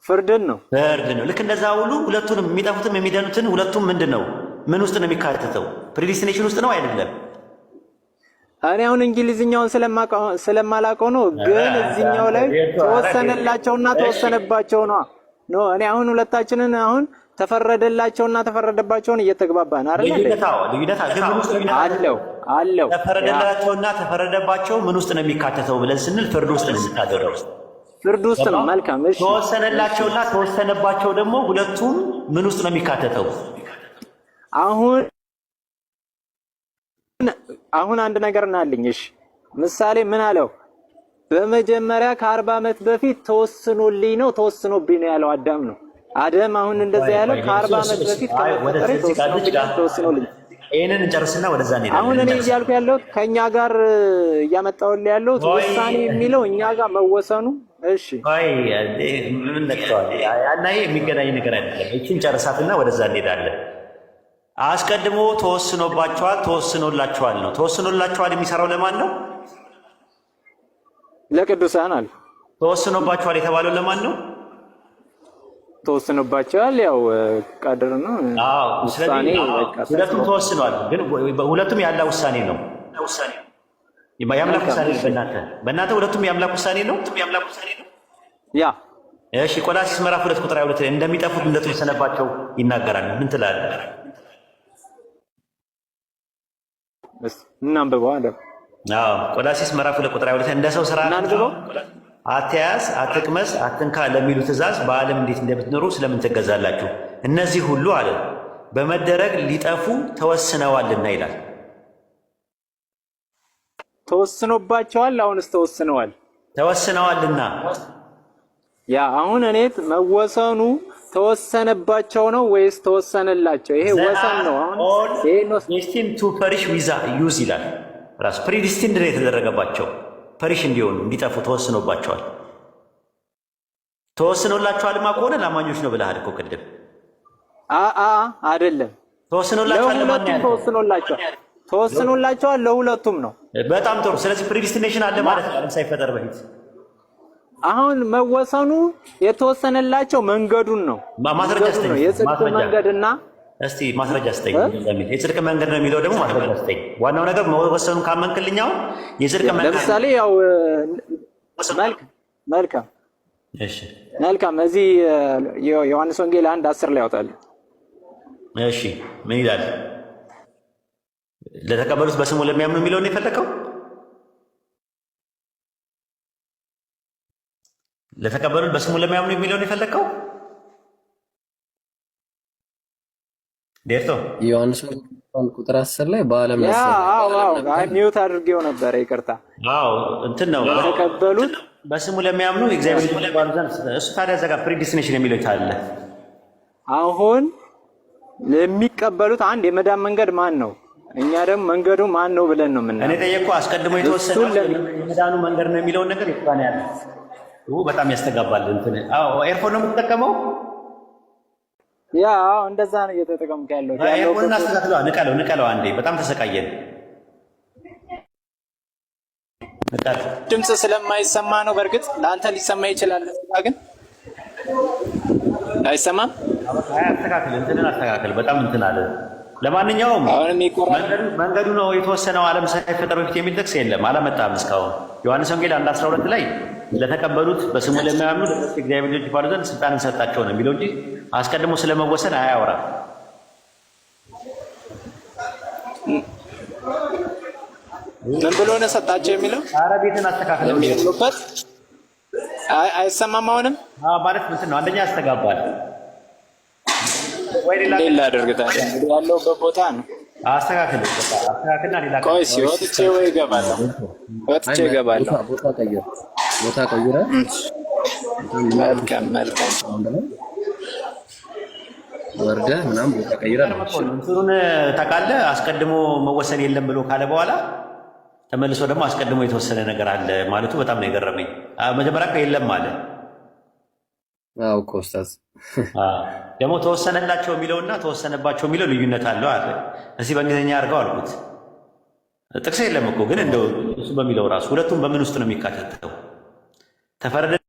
ፍርድን ነው። ፍርድ ነው። ልክ እንደዛ ሁሉ ሁለቱንም የሚጠፉትም የሚደኑትን ሁለቱም ምንድን ነው? ምን ውስጥ ነው የሚካተተው? ፕሪዲስቲኔሽን ውስጥ ነው አይደለም? እኔ አሁን እንግሊዝኛውን ስለማላውቀው ነው፣ ግን እዚህኛው ላይ ተወሰነላቸውና ተወሰነባቸው ነው። እኔ አሁን ሁለታችንን አሁን ተፈረደላቸውና ተፈረደባቸውን እየተግባባን አይደል? አለው ተፈረደላቸውና ተፈረደባቸው ምን ውስጥ ነው የሚካተተው ብለን ስንል ፍርድ ውስጥ ነው የሚካተተው። ፍርድ ውስጥ ነው። መልካም። እሺ ተወሰነላቸውና ተወሰነባቸው ደግሞ ሁለቱም ምን ውስጥ ነው የሚካተተው? አሁን አንድ ነገር እናልኝ። እሺ ምሳሌ ምን አለው? በመጀመሪያ ከ40 ዓመት በፊት ተወስኖልኝ ነው ተወስኖብኝ ነው ያለው አዳም ነው። አዳም አሁን እንደዛ ያለው ከ40 ዓመት በፊት ተወስኖልኝ። ይሄንን እንጨርስና ወደዛ እንሄዳለን። አሁን እኔ እያልኩ ያለው ከኛ ጋር እያመጣሁልህ ያለው ውሳኔ የሚለው እኛ ጋር መወሰኑ። እሺ አይ ምን ነክቷል? ያናዬ የሚገናኝ ነገር አይደለም። እቺን ጨርሳትና ወደዛ እንሄዳለን። አስቀድሞ ተወስኖባቸዋል፣ ተወስኖላቸዋል ነው። ተወስኖላቸዋል የሚሰራው ለማን ነው? ለቅዱሳን አለ። ተወስኖባቸዋል የተባለው ለማን ነው? ተወስኖባቸዋል ያው ቀድር ነው። አዎ ውሳኔ ሁለቱም ተወስኗል፣ ግን ሁለቱም ያለ ውሳኔ ነው። የአምላክ ውሳኔ በእናንተ ሁለቱም የአምላክ ውሳኔ ነው። ያ እሺ ቆላስይስ ምዕራፍ 2 ቁጥር 22 እንደሚጠፉት እንደተወሰነባቸው ይናገራል። ምን ትላለህ? እናንብበው አለ። አዎ ቆላስይስ ምዕራፍ 2 ቁጥር 22 እንደ ሰው ስራ አትያዝ፣ አትቅመስ፣ አትንካ ለሚሉ ትእዛዝ በዓለም እንዴት እንደምትኖሩ ስለምን ትገዛላችሁ? እነዚህ ሁሉ አለ በመደረግ ሊጠፉ ተወስነዋልና ይላል። ተወስኖባቸዋል። አሁንስ ተወስነዋልና ያ አሁን እኔ መወሰኑ ተወሰነባቸው ነው ወይስ ተወሰነላቸው? ይሄ ወሰን ነው። አሁን ይሄ ነው ዴስቲን ቱ ፐሪሽ ዊዛ ዩዝ ይላል። ራስ ፕሪዲስቲንድ ነው የተደረገባቸው ፐሪሽ እንዲሆኑ እንዲጠፉ ተወስኖባቸዋል። ተወስኖላቸዋልማ ከሆነ ለአማኞች ነው ብለሃል እኮ ቅድም። አይደለም። ተወስኖላቸዋል ለማን ነው? ተወስኖላቸዋል ለሁለቱም ነው። በጣም ጥሩ። ስለዚህ ፕሪዲስቲኔሽን አለ ማለት ነው ዓለም ሳይፈጠር በፊት። አሁን መወሰኑ የተወሰነላቸው መንገዱን ነው። ማስረጃ ስጠኝ። የጽድቅ መንገድና እስቲ ማስረጃ ስጠኝ። የጽድቅ መንገድ ነው የሚለው ደግሞ ማስረጃ ስጠኝ። ዋናው ነገር መወሰኑን ካመንክልኛው የጽድቅ መንገድ ለምሳሌ ያው መልካም እሺ፣ መልካም እዚህ ዮሐንስ ወንጌል 1:10 ላይ ያወጣል። እሺ ምን ይላል? ለተቀበሉት በስሙ ለሚያምኑ የሚለውን የፈለከው? ለተቀበሉት በስሙ ለሚያምኑ የሚለውን የፈለከው? ዴርቶ ዮሐንስ ቁጥር 10 ላይ በዓለም ላይ ሚውት አድርጌው ነበር፣ ይቅርታ። እንትን ነው ለተቀበሉት በስሙ ለሚያምኑ እግዚአብሔር ይባሉ ዘንድ። እሱ ታዲያ ዘጋ ፕሪዲስቲኔሽን የሚለው ታለ። አሁን ለሚቀበሉት አንድ የመዳን መንገድ ማን ነው? እኛ ደግሞ መንገዱ ማን ነው ብለን ነው የምናየው። እኔ ጠየቅኩህ። አስቀድሞ የተወሰነው የመዳኑ መንገድ ነው የሚለውን ነገር ይባል ያለ በጣም ያስተጋባል። እንትን ኤርፎን ነው የምትጠቀመው? እንደዛ ነው እየተጠቀምኩ ያለው። ኤርፎንን አስተካክለው፣ ንቀለው አንዴ። በጣም ተሰቃየን። ድምፅ ስለማይሰማ ነው። በእርግጥ ለአንተ ሊሰማ ይችላል፣ ግን አይሰማም። አስተካክል፣ እንትንን አስተካክል። በጣም እንትን አለ። ለማንኛውም መንገዱ ነው የተወሰነው ዓለም ሳይፈጠር በፊት የሚል ጥቅስ የለም፣ አላመጣም እስካሁን። ዮሐንስ ወንጌል 1:12 ላይ ለተቀበሉት በስሙ ለሚያምኑ እግዚአብሔር ልጆች ይባሉ ዘንድ ስልጣንን ሰጣቸው ነው የሚለው እንጂ አስቀድሞ ስለመወሰን አያወራም። ምን ብሎ ነው ሰጣቸው የሚለው? ኧረ ቤትን አስተካክለው የሚሉበት አይሰማም። አሁንም ማለት እንትን ነው። አንደኛ ያስተጋባል ወይ ሌላ አድርግታል ያለውበት ቦታ ነው። አስተካክልና ሌላ ቆይ ወጥቼ ወይ እገባለሁ፣ ወጥቼ እገባለሁ። ቦታ ቀይረ መልካም ወርደህ ምናምን ቦታ ቀይረ ነው እንትኑን ታውቃለህ። አስቀድሞ መወሰን የለም ብሎ ካለ በኋላ ተመልሶ ደግሞ አስቀድሞ የተወሰነ ነገር አለ ማለቱ በጣም ነው የገረመኝ። መጀመሪያ የለም አለ። እኮ ኡስታዝ ደግሞ ተወሰነላቸው የሚለውና ተወሰነባቸው የሚለው ልዩነት አለው አለ። እስኪ በእንግሊዝኛ አድርገው አልኩት። ጥቅስ የለም እኮ ግን እንደው እሱ በሚለው ራሱ ሁለቱም በምን ውስጥ ነው የሚካተተው? ተፈረደላቸውና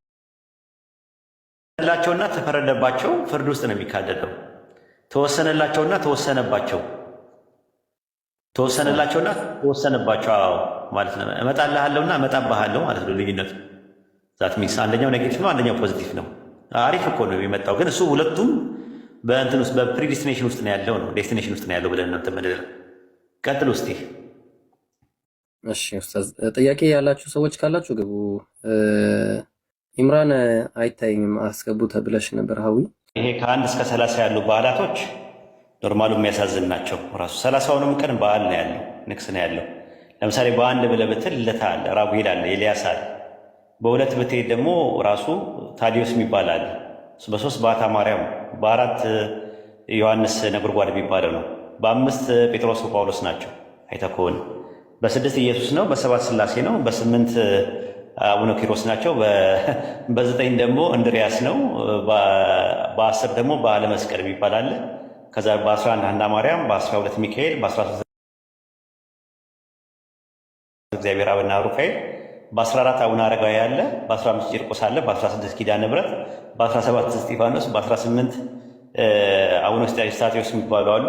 ተፈረደባቸው ፍርድ ውስጥ ነው የሚካተተው። ተወሰነላቸውና ተወሰነባቸው ተወሰነላቸውና ተወሰነባቸው ማለት ነው። እመጣልሃለሁና እመጣብሃለሁ ማለት ነው ልዩነቱ። ዛት ሚንስ አንደኛው ኔጌቲቭ ነው፣ አንደኛው ፖዚቲቭ ነው። አሪፍ እኮ ነው የሚመጣው፣ ግን እሱ ሁለቱም በእንትን ውስጥ በፕሪዲስቲኔሽን ውስጥ ነው ያለው ነው ዴስቲኔሽን ውስጥ ነው ያለው ብለን ነው ተመደረ። ቀጥል ውስጥ እሺ ኡስታዝ፣ ጥያቄ ያላችሁ ሰዎች ካላችሁ ግቡ። ኢምራን አይታይም አስገቡ ተብለሽ ነበር ሀዊ። ይሄ ከ1 እስከ 30 ያሉ በዓላቶች ኖርማሉ የሚያሳዝን ናቸው። ራሱ 30ውንም ቀን በዓል ነው ያለው፣ ንግስ ነው ያለው። ለምሳሌ በአንድ ብለህ ብትል ልደታ አለ፣ ራጉኤል አለ፣ ኤልያስ አለ። በሁለት ብትሄድ ደግሞ ራሱ ታዲዮስ የሚባል አለ። በ3 በዓታ ማርያም፣ በ4 ዮሐንስ ነጎድጓድ የሚባለው ነው። በ5 ጴጥሮስ ጳውሎስ ናቸው አይተህ ከሆነ። በ6 ኢየሱስ ነው። በ7 ሥላሴ ነው። በ8 አቡነ ኪሮስ ናቸው። በ9 ደግሞ እንድሪያስ ነው። በ10 ደግሞ በዓለ መስቀል የሚባል አለ። ከዛ በ11 ሐና ማርያም፣ በ12 ሚካኤል፣ በ13 እግዚአብሔር አብና ሩፋኤል፣ በ14 አቡነ አረጋዊ አለ፣ በ15 ቂርቆስ አለ፣ በ16 ኪዳነ ምሕረት፣ በ17 እስጢፋኖስ፣ በ18 አቡነ እስጢፋኖስ የሚባሉ አሉ።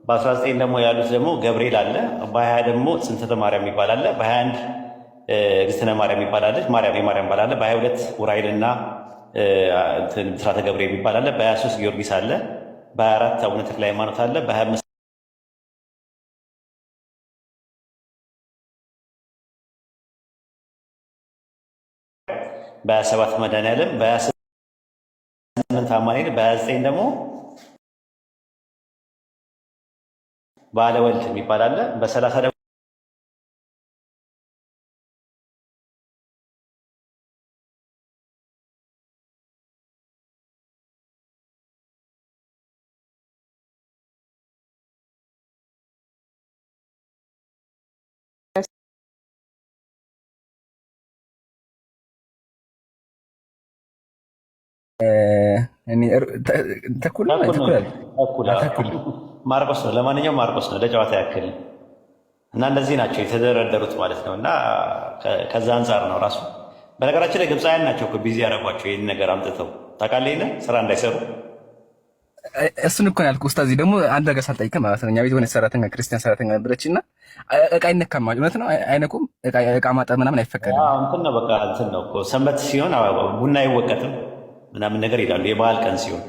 በ19 ደግሞ ያሉት ደግሞ ገብርኤል አለ። በ20 ደግሞ ጽንሰተ ማርያም የሚባል አለ። በ21 እግዝእትነ ማርያም የሚባል አለች፣ የማርያም ባል አለ። በ22 ኡራኤልና ብስራተ ገብርኤል የሚባል አለ። በ23 ጊዮርጊስ አለ። በ24 አቡነ ተክለ ሃይማኖት አለ። በ25 በ27 መድኃኔዓለም፣ በ28 አማኑኤል፣ በ29 ደግሞ በዓለ ወልድ የሚባል አለ። በ30 ደግሞ ማርቆስ ነው። ለማንኛውም ማርቆስ ነው ለጨዋታ ያክል እና እነዚህ ናቸው የተደረደሩት ማለት ነው። እና ከዛ አንጻር ነው ራሱ በነገራችን ላይ ግብፃውያን ናቸው እኮ ቢዚ ያደረጓቸው ይህን ነገር አምጥተው ታውቃለህ፣ ስራ እንዳይሰሩ። እሱን እኮ ነው ያልኩህ ኡስታዝ። ደግሞ አንድ ነገር ሳልጠይቅህ ማለት ነው እኛ ቤት የሆነ ሰራተኛ ክርስቲያን ሰራተኛ ነበረችና እቃ አይነካም ማለት እውነት ነው? አይነኩም? እቃ ማጠብ ምናምን አይፈቀድም። እንትን ነው በቃ እንትን ነው እኮ ሰንበት ሲሆን ቡና አይወቀጥም ምናምን ነገር ይላሉ። የበዓል ቀን ሲሆን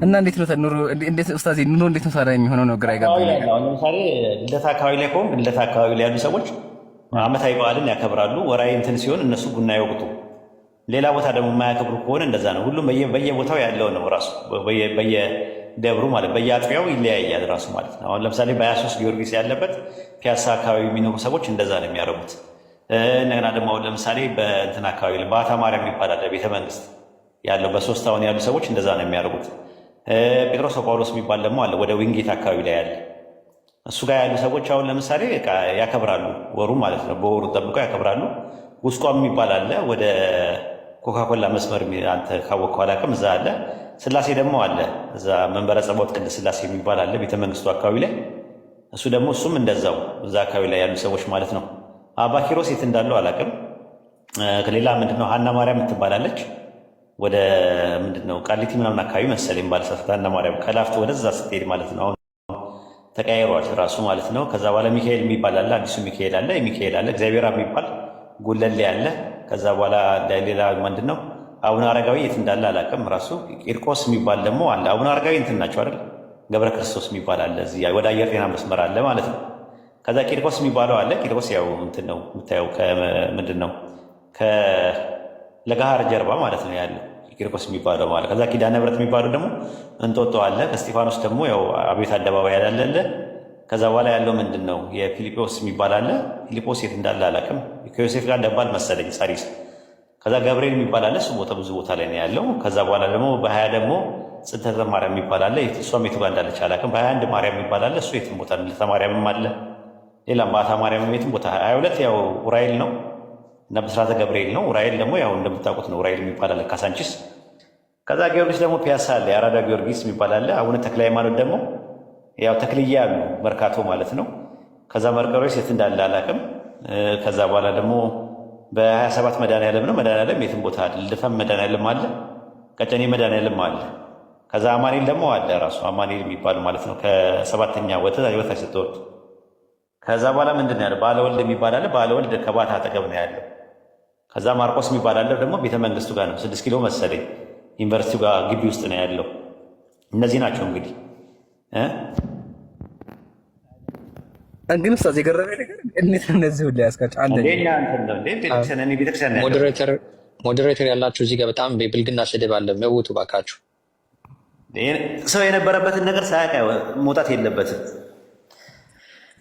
እና እንዴት ነው ኑሮ? እንዴት ኡስታዝ ኑሮ እንዴት ነው ታዲያ የሚሆነው? ነው ግራ ይገባኝ። ለምሳሌ ልደታ አካባቢ ላይ ከሆንክ ልደታ አካባቢ ላይ ያሉ ሰዎች ዓመታዊ በዓልን ያከብራሉ። ወራዊ እንትን ሲሆን እነሱ ቡና አይወቅጡ። ሌላ ቦታ ደግሞ የማያከብሩ ከሆነ እንደዛ ነው። ሁሉም በየቦታው ያለው ነው ራሱ በየደብሩ ማለት በየአጥቢያው ይለያያል ራሱ ማለት ነው። አሁን ለምሳሌ በ23 ጊዮርጊስ ያለበት ፒያሳ አካባቢ የሚኖሩ ሰዎች እንደዛ ነው የሚያደርጉት። እንደገና ደግሞ አሁን ለምሳሌ በእንትን አካባቢ በአታ ማርያም ይባላል ቤተመንግስት ያለው በሶስት አሁን ያሉ ሰዎች እንደዛ ነው የሚያደርጉት። ጴጥሮስ ጳውሎስ የሚባል ደግሞ አለ ወደ ዊንጌት አካባቢ ላይ ያለ እሱ ጋር ያሉ ሰዎች አሁን ለምሳሌ ያከብራሉ፣ ወሩ ማለት ነው። በወሩ ጠብቀው ያከብራሉ። ጉስቋም የሚባል አለ ወደ ኮካኮላ መስመር አንተ ካወቅከው አላውቅም። እዛ አለ። ስላሴ ደግሞ አለ እዛ መንበረ ጸባዖት ቅድስት ስላሴ የሚባል አለ ቤተመንግስቱ አካባቢ ላይ። እሱ ደግሞ እሱም እንደዛው እዛ አካባቢ ላይ ያሉ ሰዎች ማለት ነው። አባ ኪሮስ የት እንዳለው አላውቅም። ከሌላ ምንድነው ሀና ማርያም ትባላለች ወደ ምንድነው ቃሊቲ ምናምን አካባቢ መሰለኝ ባለሳሳት ሀና ማርያም ከላፍቶ ወደዛ ስትሄድ ማለት ነው። አሁን ተቀያይሯል ራሱ ማለት ነው። ከዛ በኋላ ሚካኤል የሚባል አለ፣ አዲሱ ሚካኤል አለ፣ የሚካኤል አለ፣ እግዚአብሔር የሚባል ጉለሌ አለ። ከዛ በኋላ ሌላ ምንድን ነው አቡነ አረጋዊ የት እንዳለ አላውቅም። ራሱ ቂርቆስ የሚባል ደግሞ አለ። አቡነ አረጋዊ እንትን ናቸው አይደል? ገብረ ክርስቶስ የሚባል አለ እዚህ ወደ አየር ጤና መስመር አለ ማለት ነው። ከዛ ቂርቆስ የሚባለው አለ። ቂርቆስ ያው እንትን ነው የምታየው ምንድን ነው ከለጋሃር ጀርባ ማለት ነው ያለው ቂርቆስ የሚባለው ማለት። ከዛ ኪዳነ ምሕረት የሚባለው ደግሞ እንጦጦ አለ። ከስጢፋኖስ ደግሞ ያው አብዮት አደባባይ ያለ። ከዛ በኋላ ያለው ምንድን ነው የፊልጶስ የሚባል አለ። ፊልጶስ የት እንዳለ አላውቅም። ከዮሴፍ ጋር ደባል መሰለኝ ሳሪስ። ከዛ ገብርኤል የሚባል አለ። እሱ ቦታ ብዙ ቦታ ላይ ነው ያለው። ከዛ በኋላ ደግሞ በ20 ደግሞ ጽንተተ ማርያም የሚባል አለ። እሷም የቱ ጋር እንዳለች አላውቅም። በ21 ማርያም የሚባል አለ። እሱ የትም ቦታ ልደታ ማርያምም አለ። ሌላም ባታ ማርያም የትም ቦታ 22 ያው ኡራኤል ነው እና ብስራተ ገብርኤል ነው። ኡራኤል ደግሞ ያው እንደምታውቁት ነው ኡራኤል የሚባል አለ ካሳንቺስ። ከዛ ጊዮርጊስ ደግሞ ፒያሳ አለ። የአራዳ ጊዮርጊስ የሚባል አለ። አቡነ ተክለ ሃይማኖት ደግሞ ያው ተክልያ አሉ መርካቶ ማለት ነው። ከዛ መርቆሬዎስ የት እንዳለ አላውቅም። ከዛ በኋላ ደግሞ በ27 መድኃኔዓለም ነው። መድኃኔዓለም የትም ቦታ አለ። ልደታም መድኃኔዓለም አለ። ቀጨኔ መድኃኔዓለም አለ። ከዛ አማኑኤል ደግሞ አለ ራሱ አማኑኤል የሚባሉ ማለት ነው። ከሰባተኛ ወታች ስትወርድ ከዛ በኋላ ምንድን ነው ያለው ባለወልድ የሚባል አለ። ባለወልድ ከባታ አጠገብ ነው ያለው። ከዛ ማርቆስ የሚባል አለ ደግሞ ቤተመንግስቱ ጋር ነው 6 ኪሎ መሰለኝ ዩኒቨርሲቲው ጋር ግቢ ውስጥ ነው ያለው። እነዚህ ናቸው እንግዲህ ግን ኡስታዝ የገረመኝ ነገር እንዴት ነው እነዚህ ሁሉ ያስካጭ ሞዴሬተር ያላችሁ እዚህ ጋር በጣም በብልግና ስድብ አለ። መውቱ ባካችሁ። ሰው የነበረበትን ነገር ሳያውቅ መውጣት የለበትም።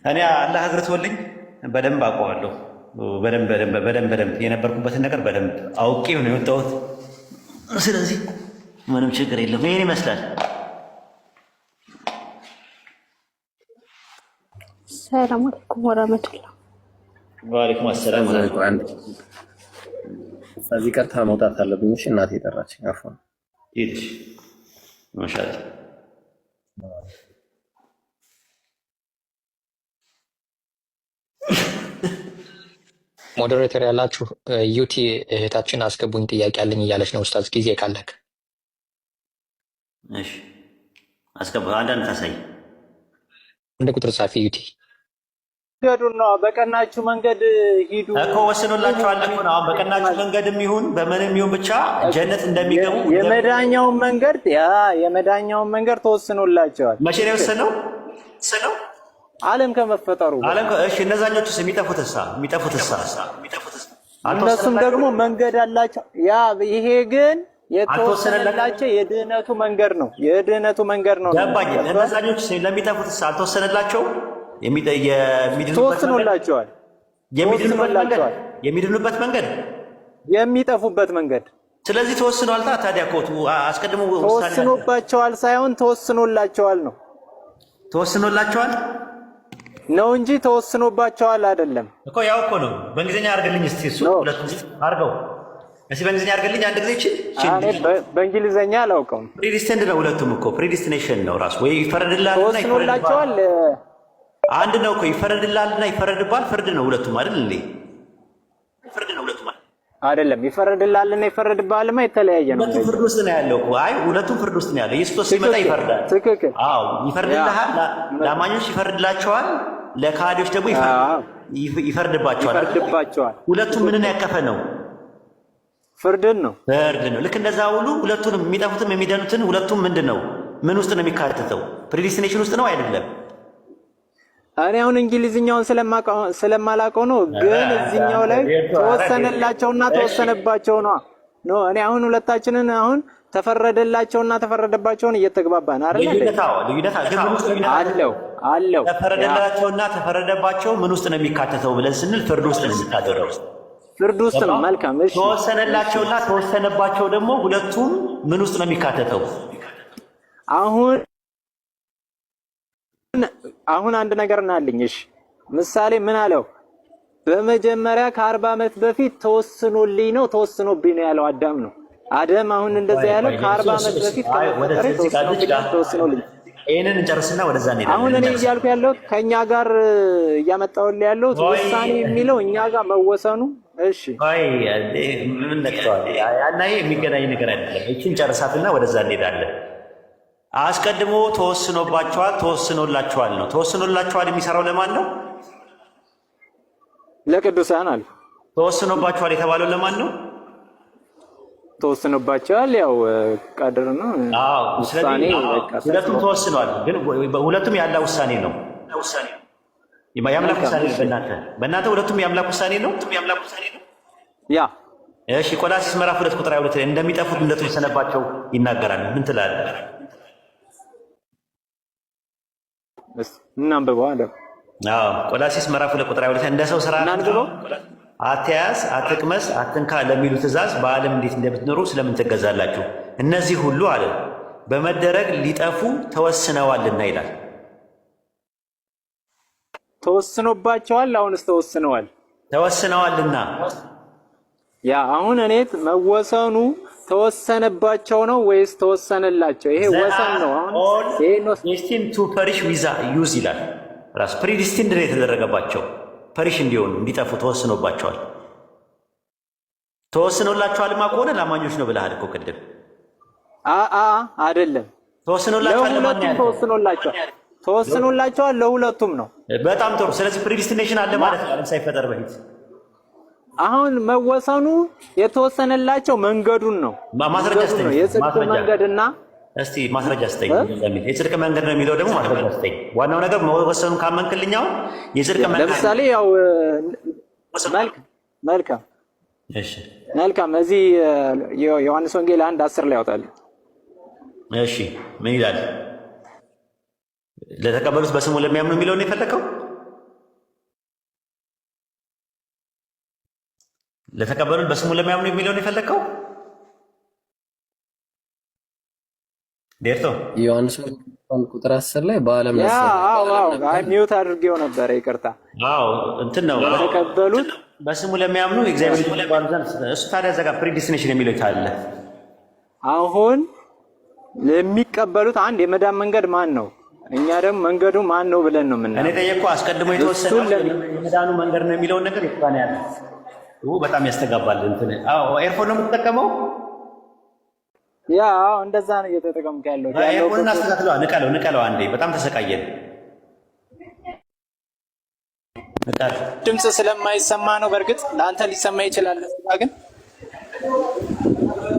እኔ አላህ አግርቶልኝ በደንብ አውቀዋለሁ። በደንብ የነበርኩበትን ነገር በደንብ አውቄ ነው የወጣሁት። ስለዚህ ምንም ችግር የለም። ይሄን ይመስላል። ሰላም አለይኩም ወራህመቱላህ። ወአለይኩም አሰላም ወራህመቱላህ። እዚህ ቀጥታ መውጣት አለብኝ። እሺ እናቴ ጠራችኝ። አፎን ይልሽ ማሻአላ። ሞዴሬተር ያላችሁ ዩቲ እህታችን አስገቡኝ ጥያቄ አለኝ እያለች ነው። ኡስታዝ ጊዜ ካለክ እሺ አስገቡ። አንዳንድ ታሳይ እንደ ቁጥር ጻፊ ዩቲ መንገዱን ነው። በቀናችሁ መንገድ ሂዱ እኮ ወስኖላችኋል እኮ ነው። በቀናችሁ መንገድም ይሁን በምንም ይሁን ብቻ ጀነት እንደሚገቡ የመዳኛውን መንገድ ተወስኖላቸዋል። መቼ ነው የወሰነው? ዓለም ከመፈጠሩ እሺ እነዛኞቹስ የሚጠፉትሳ እነሱም ደግሞ መንገድ አላቸው። ይሄ ግን የተወሰነላቸው የድህነቱ መንገድ ነው። ገባኝ። እነዛኞቹስ ለሚጠፉትሳ አልተወሰነላቸው? ተወስኖላቸዋል። የሚድኑበት መንገድ የሚጠፉበት መንገድ። ስለዚህ ተወስኗል። ታዲያ እኮ አስቀድሞ ተወስኖባቸዋል ሳይሆን ተወስኖላቸዋል ነው። ተወስኖላቸዋል ነው እንጂ ተወስኖባቸዋል አይደለም እኮ። ያው እኮ ነው። በእንግሊዝኛ አድርግልኝ እስቲ እሱ ሁለቱም አድርገው እሺ በእንግሊዝኛ አድርገልኝ አንድ ጊዜ። እኔ በእንግሊዝኛ አላውቀውም። ፕሪዲስቲንድ ነው ሁለቱም እኮ ፕሪዲስቲኔሽን ነው ራሱ። ወይ ይፈረድልሃልና ተወስኖላቸዋል። አንድ ነው እኮ ይፈረድልሃልና ይፈረድባል። ፍርድ ነው ሁለቱም አይደል እንዴ? ፍርድ ነው ሁለቱም አይደለም። ይፈረድልሃልና ይፈረድብሃልማ የተለያየ ነው። ሁለቱም ፍርድ ውስጥ ነው ያለው እኮ። አይ ሁለቱም ፍርድ ውስጥ ነው ያለው። ኢየሱስ ሲመጣ ይፈርዳል። ትክክል። አዎ ይፈርድልሃል። ለአማኞች ይፈርድላቸዋል፣ ለካህዲዎች ደግሞ ይፈርድባቸዋል። ሁለቱም ምንን ያቀፈ ነው? ፍርድን ነው። ፍርድ ነው። ልክ እንደዛ ሁሉ ሁለቱንም የሚጠፉትም የሚደኑትን ሁለቱም ምንድን ነው? ምን ውስጥ ነው የሚካተተው? ፕሪዲስቲኔሽን ውስጥ ነው አይደለም? እኔ አሁን እንግሊዝኛውን ስለማላውቀው ነው፣ ግን እዚህኛው ላይ ተወሰነላቸውና ተወሰነባቸው ነው። ኖ እኔ አሁን ሁለታችንን አሁን ተፈረደላቸውና ተፈረደባቸውን እየተግባባን አይደል? አለው ተፈረደላቸውና ተፈረደባቸው ምን ውስጥ ነው የሚካተተው ብለን ስንል ፍርድ ውስጥ ነው የሚካተተው። ፍርድ ውስጥ ነው። መልካም እሺ። ተወሰነላቸውና ተወሰነባቸው ደግሞ ሁለቱም ምን ውስጥ ነው የሚካተተው? አሁን አንድ ነገር እናልኝ። እሺ ምሳሌ ምን አለው? በመጀመሪያ ከ40 ዓመት በፊት ተወስኖልኝ ነው ተወስኖብኝ ነው ያለው አዳም ነው። አዳም አሁን እንደዛ ያለው ከ40 ዓመት በፊት ተወስኖልኝ። ይሄንን እንጨርስና ወደዛ እንሄዳለን። አሁን እኔ እያልኩ ያለው ከኛ ጋር እያመጣሁልህ ያለው ውሳኔ የሚለው እኛ ጋር መወሰኑ። እሺ አይ ምን ነክቷል? አናዬ የሚገናኝ ነገር አይደለም። እቺን ጨርሳትና ወደዛ እንሄዳለን። አስቀድሞ ተወስኖባቸዋል፣ ተወስኖላቸዋል ነው። ተወስኖላቸዋል የሚሰራው ለማን ነው? ለቅዱሳን አለ። ተወስኖባቸዋል የተባለው ለማን ነው? ተወስኖባቸዋል ያው ቀድር ነው። አዎ ውሳኔ ሁለቱም ተወስኗል፣ ግን ሁለቱም ያለ ውሳኔ ነው። የአምላክ ውሳኔ ነው። በእናንተ ሁለቱም የአምላክ ውሳኔ ነው። ያ እሺ ቆላስይስ ምዕራፍ 2 ቁጥር 22 ላይ እንደሚጠፉት እንደተወሰነባቸው ይናገራል። ምን ትላለህ? እናንብበው አለ። አዎ ቆላስይስ ምዕራፍ 2 ቁጥር 22 እንደ ሰው ስራ አትያዝ፣ አትቅመስ፣ አትንካ ለሚሉ ትእዛዝ በዓለም እንዴት እንደምትኖሩ ስለምን ትገዛላችሁ? እነዚህ ሁሉ አለ በመደረግ ሊጠፉ ተወስነዋልና ይላል። ተወስኖባቸዋል። አሁንስ ተወስነዋልና ያ አሁን እኔ መወሰኑ ተወሰነባቸው ነው ወይስ ተወሰነላቸው? ይሄ ወሰን ነው። አሁን ይሄ ነው ዴስቲን ቱ ፐሪሽ ዊዛ ዩዝ ይላል። ራስ ፕሪዲስቲንድ ነው የተደረገባቸው ፐሪሽ እንዲሆኑ እንዲጠፉ ተወስኖባቸዋል። ተወስኖላቸዋልማ ከሆነ ለአማኞች ነው ብለሃል እኮ ቅድም። አይደለም ተወስኖላቸዋል። ተወስኖላቸዋል ለሁለቱም ነው። በጣም ጥሩ። ስለዚህ ፕሪዲስቲኔሽን አለ ማለት ነው ዓለም ሳይፈጠር በፊት። አሁን መወሰኑ የተወሰነላቸው መንገዱን ነው። ማስረጃ ስጠኝ። የጽድቅ መንገድና እስቲ ማስረጃ ስጠኝ። የጽድቅ መንገድ ነው የሚለው ደግሞ ማስረጃ ስጠኝ። ዋናው ነገር መወሰኑን ካመንክልኛው የጽድቅ መንገድ ለምሳሌ ያው መልካም እሺ መልካም እዚህ ዮሐንስ ወንጌል 1:10 ላይ ያወጣል። እሺ ምን ይላል? ለተቀበሉት በስሙ ለሚያምኑ የሚለው ነው የፈለከው? ለተቀበሉት በስሙ ለሚያምኑ የሚለው ነው የፈለከው? ዴርቶ ዮሐንስ ቁጥር 10 ላይ በዓለም አይ ሚውት አድርጌው ነበር፣ ይቅርታ። አዎ እንትን ነው ለተቀበሉት በስሙ ለሚያምኑ እግዚአብሔር ይባል ዘንድ። እሱ ታዲያ ዘጋ ፕሪዲስቲኔሽን የሚለው ታለ። አሁን ለሚቀበሉት አንድ የመዳን መንገድ ማን ነው? እኛ ደግሞ መንገዱ ማን ነው ብለን ነው ምን? እኔ ጠየቅኩ። አስቀድሞ የተወሰነው የመዳኑ መንገድ ነው የሚለውን ነገር ይባል ያለ በጣም ያስተጋባል። እንትን ኤርፎን ነው የምትጠቀመው? ያ እንደዛ ነው እየተጠቀምኩ ያለው። ኤርፎን አስተካክለው ንቀለው አንዴ። በጣም ተሰቃየን። ድምፅ ስለማይሰማ ነው። በእርግጥ ለአንተ ሊሰማ ይችላል፣ ግን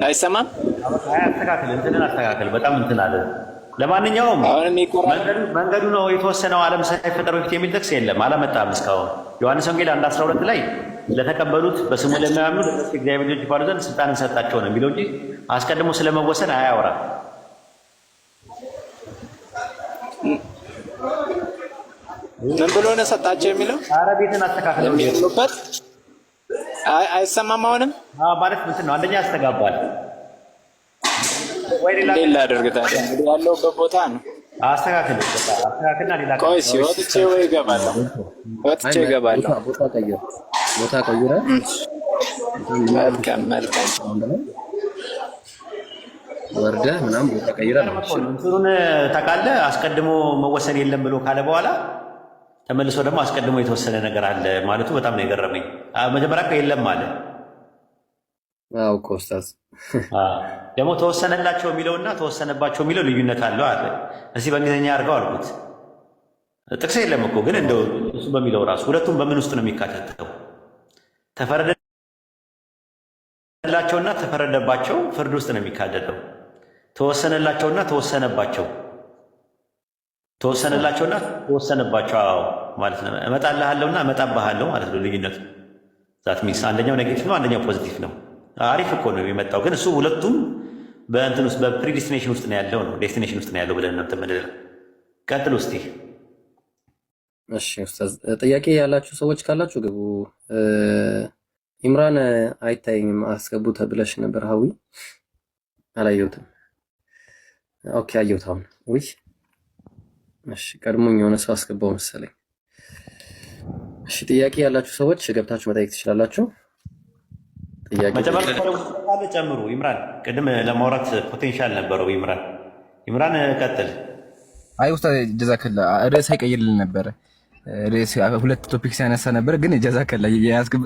አይሰማም። አስተካክል፣ እንትንን አስተካክል። በጣም እንትን አለ። ለማንኛውም መንገዱ ነው የተወሰነው ዓለም ሳይፈጠር በፊት የሚል ጥቅስ የለም፣ አላመጣም እስካሁን። ዮሐንስ ወንጌል 1:12 ላይ ለተቀበሉት በስሙ ለሚያምኑ እግዚአብሔር ልጅ ይባሉ ዘንድ ስልጣንን ሰጣቸው ነው የሚለው እንጂ አስቀድሞ ስለመወሰን አያወራም። ምን ብሎ ነው ሰጣቸው የሚለው? አረቤትን አስተካክለው የሚሉበት አይሰማም። አሁንም ማለት እንትን ነው። አንደኛ ያስተጋባል ወይ ሌላ አድርግ። ታዲያ እንግዲህ ያለውበት ቦታ ነው። አስተካክልና ሌላ ቆይ ሲወጥቼ ወይ እገባለሁ። ወጥቼ እገባለሁ። ቦታ ቀይረ መልካም መልካም። ወርደህ ምናምን ቦታ ቀይረህ ነው እንትኑን ታውቃለህ። አስቀድሞ መወሰን የለም ብሎ ካለ በኋላ ተመልሶ ደግሞ አስቀድሞ የተወሰነ ነገር አለ ማለቱ በጣም ነው የገረመኝ። መጀመሪያ እኮ የለም አለ። አዎ እኮ ኡስታዝ ደግሞ ተወሰነላቸው የሚለውና ተወሰነባቸው የሚለው ልዩነት አለው አለ። እስኪ በእንግሊዝኛ አድርገው አልኩት። ጥቅስ የለም እኮ ግን እንደው እሱ በሚለው ራሱ ሁለቱም በምን ውስጥ ነው የሚካተተው? ተፈረደላቸውና ተፈረደባቸው ፍርድ ውስጥ ነው የሚካተተው። ተወሰነላቸውና ተወሰነባቸው ተወሰነላቸውና ተወሰነባቸው ማለት ነው። እመጣልሃለሁና እመጣብሃለሁ ማለት ነው ልዩነቱ። ዛት ሚንስ አንደኛው ኔጌቲቭ ነው፣ አንደኛው ፖዚቲቭ ነው። አሪፍ እኮ ነው የመጣው። ግን እሱ ሁለቱም በእንትን ውስጥ በፕሪዲስቲኔሽን ውስጥ ነው ያለው ነው ዴስቲኔሽን ውስጥ ነው ያለው ብለን ነው ተመደለ። ቀጥል እስቲ። እሺ ኡስታዝ፣ ጥያቄ ያላችሁ ሰዎች ካላችሁ ግቡ። ኢምራን አይታየኝም፣ አስገቡት ብለሽ ነበር ሀዊ። አላየሁትም። ኦኬ አየሁት አሁን። ውይ እሺ፣ ቀድሞኝ የሆነ ሰው አስገባው መሰለኝ። እሺ፣ ጥያቄ ያላችሁ ሰዎች ገብታችሁ መጠየቅ ትችላላችሁ። ጥያቄ ጨምሩ። ኢምራን ቅድም ለማውራት ፖቴንሻል ነበረው። ኢምራን ቀጥል። አይ ኡስታዝ ጀዛከላ ርዕስ አይቀይርልን ነበረ። ርዕስ ሁለት ቶፒክ ሲያነሳ ነበር፣ ግን ጀዛከላ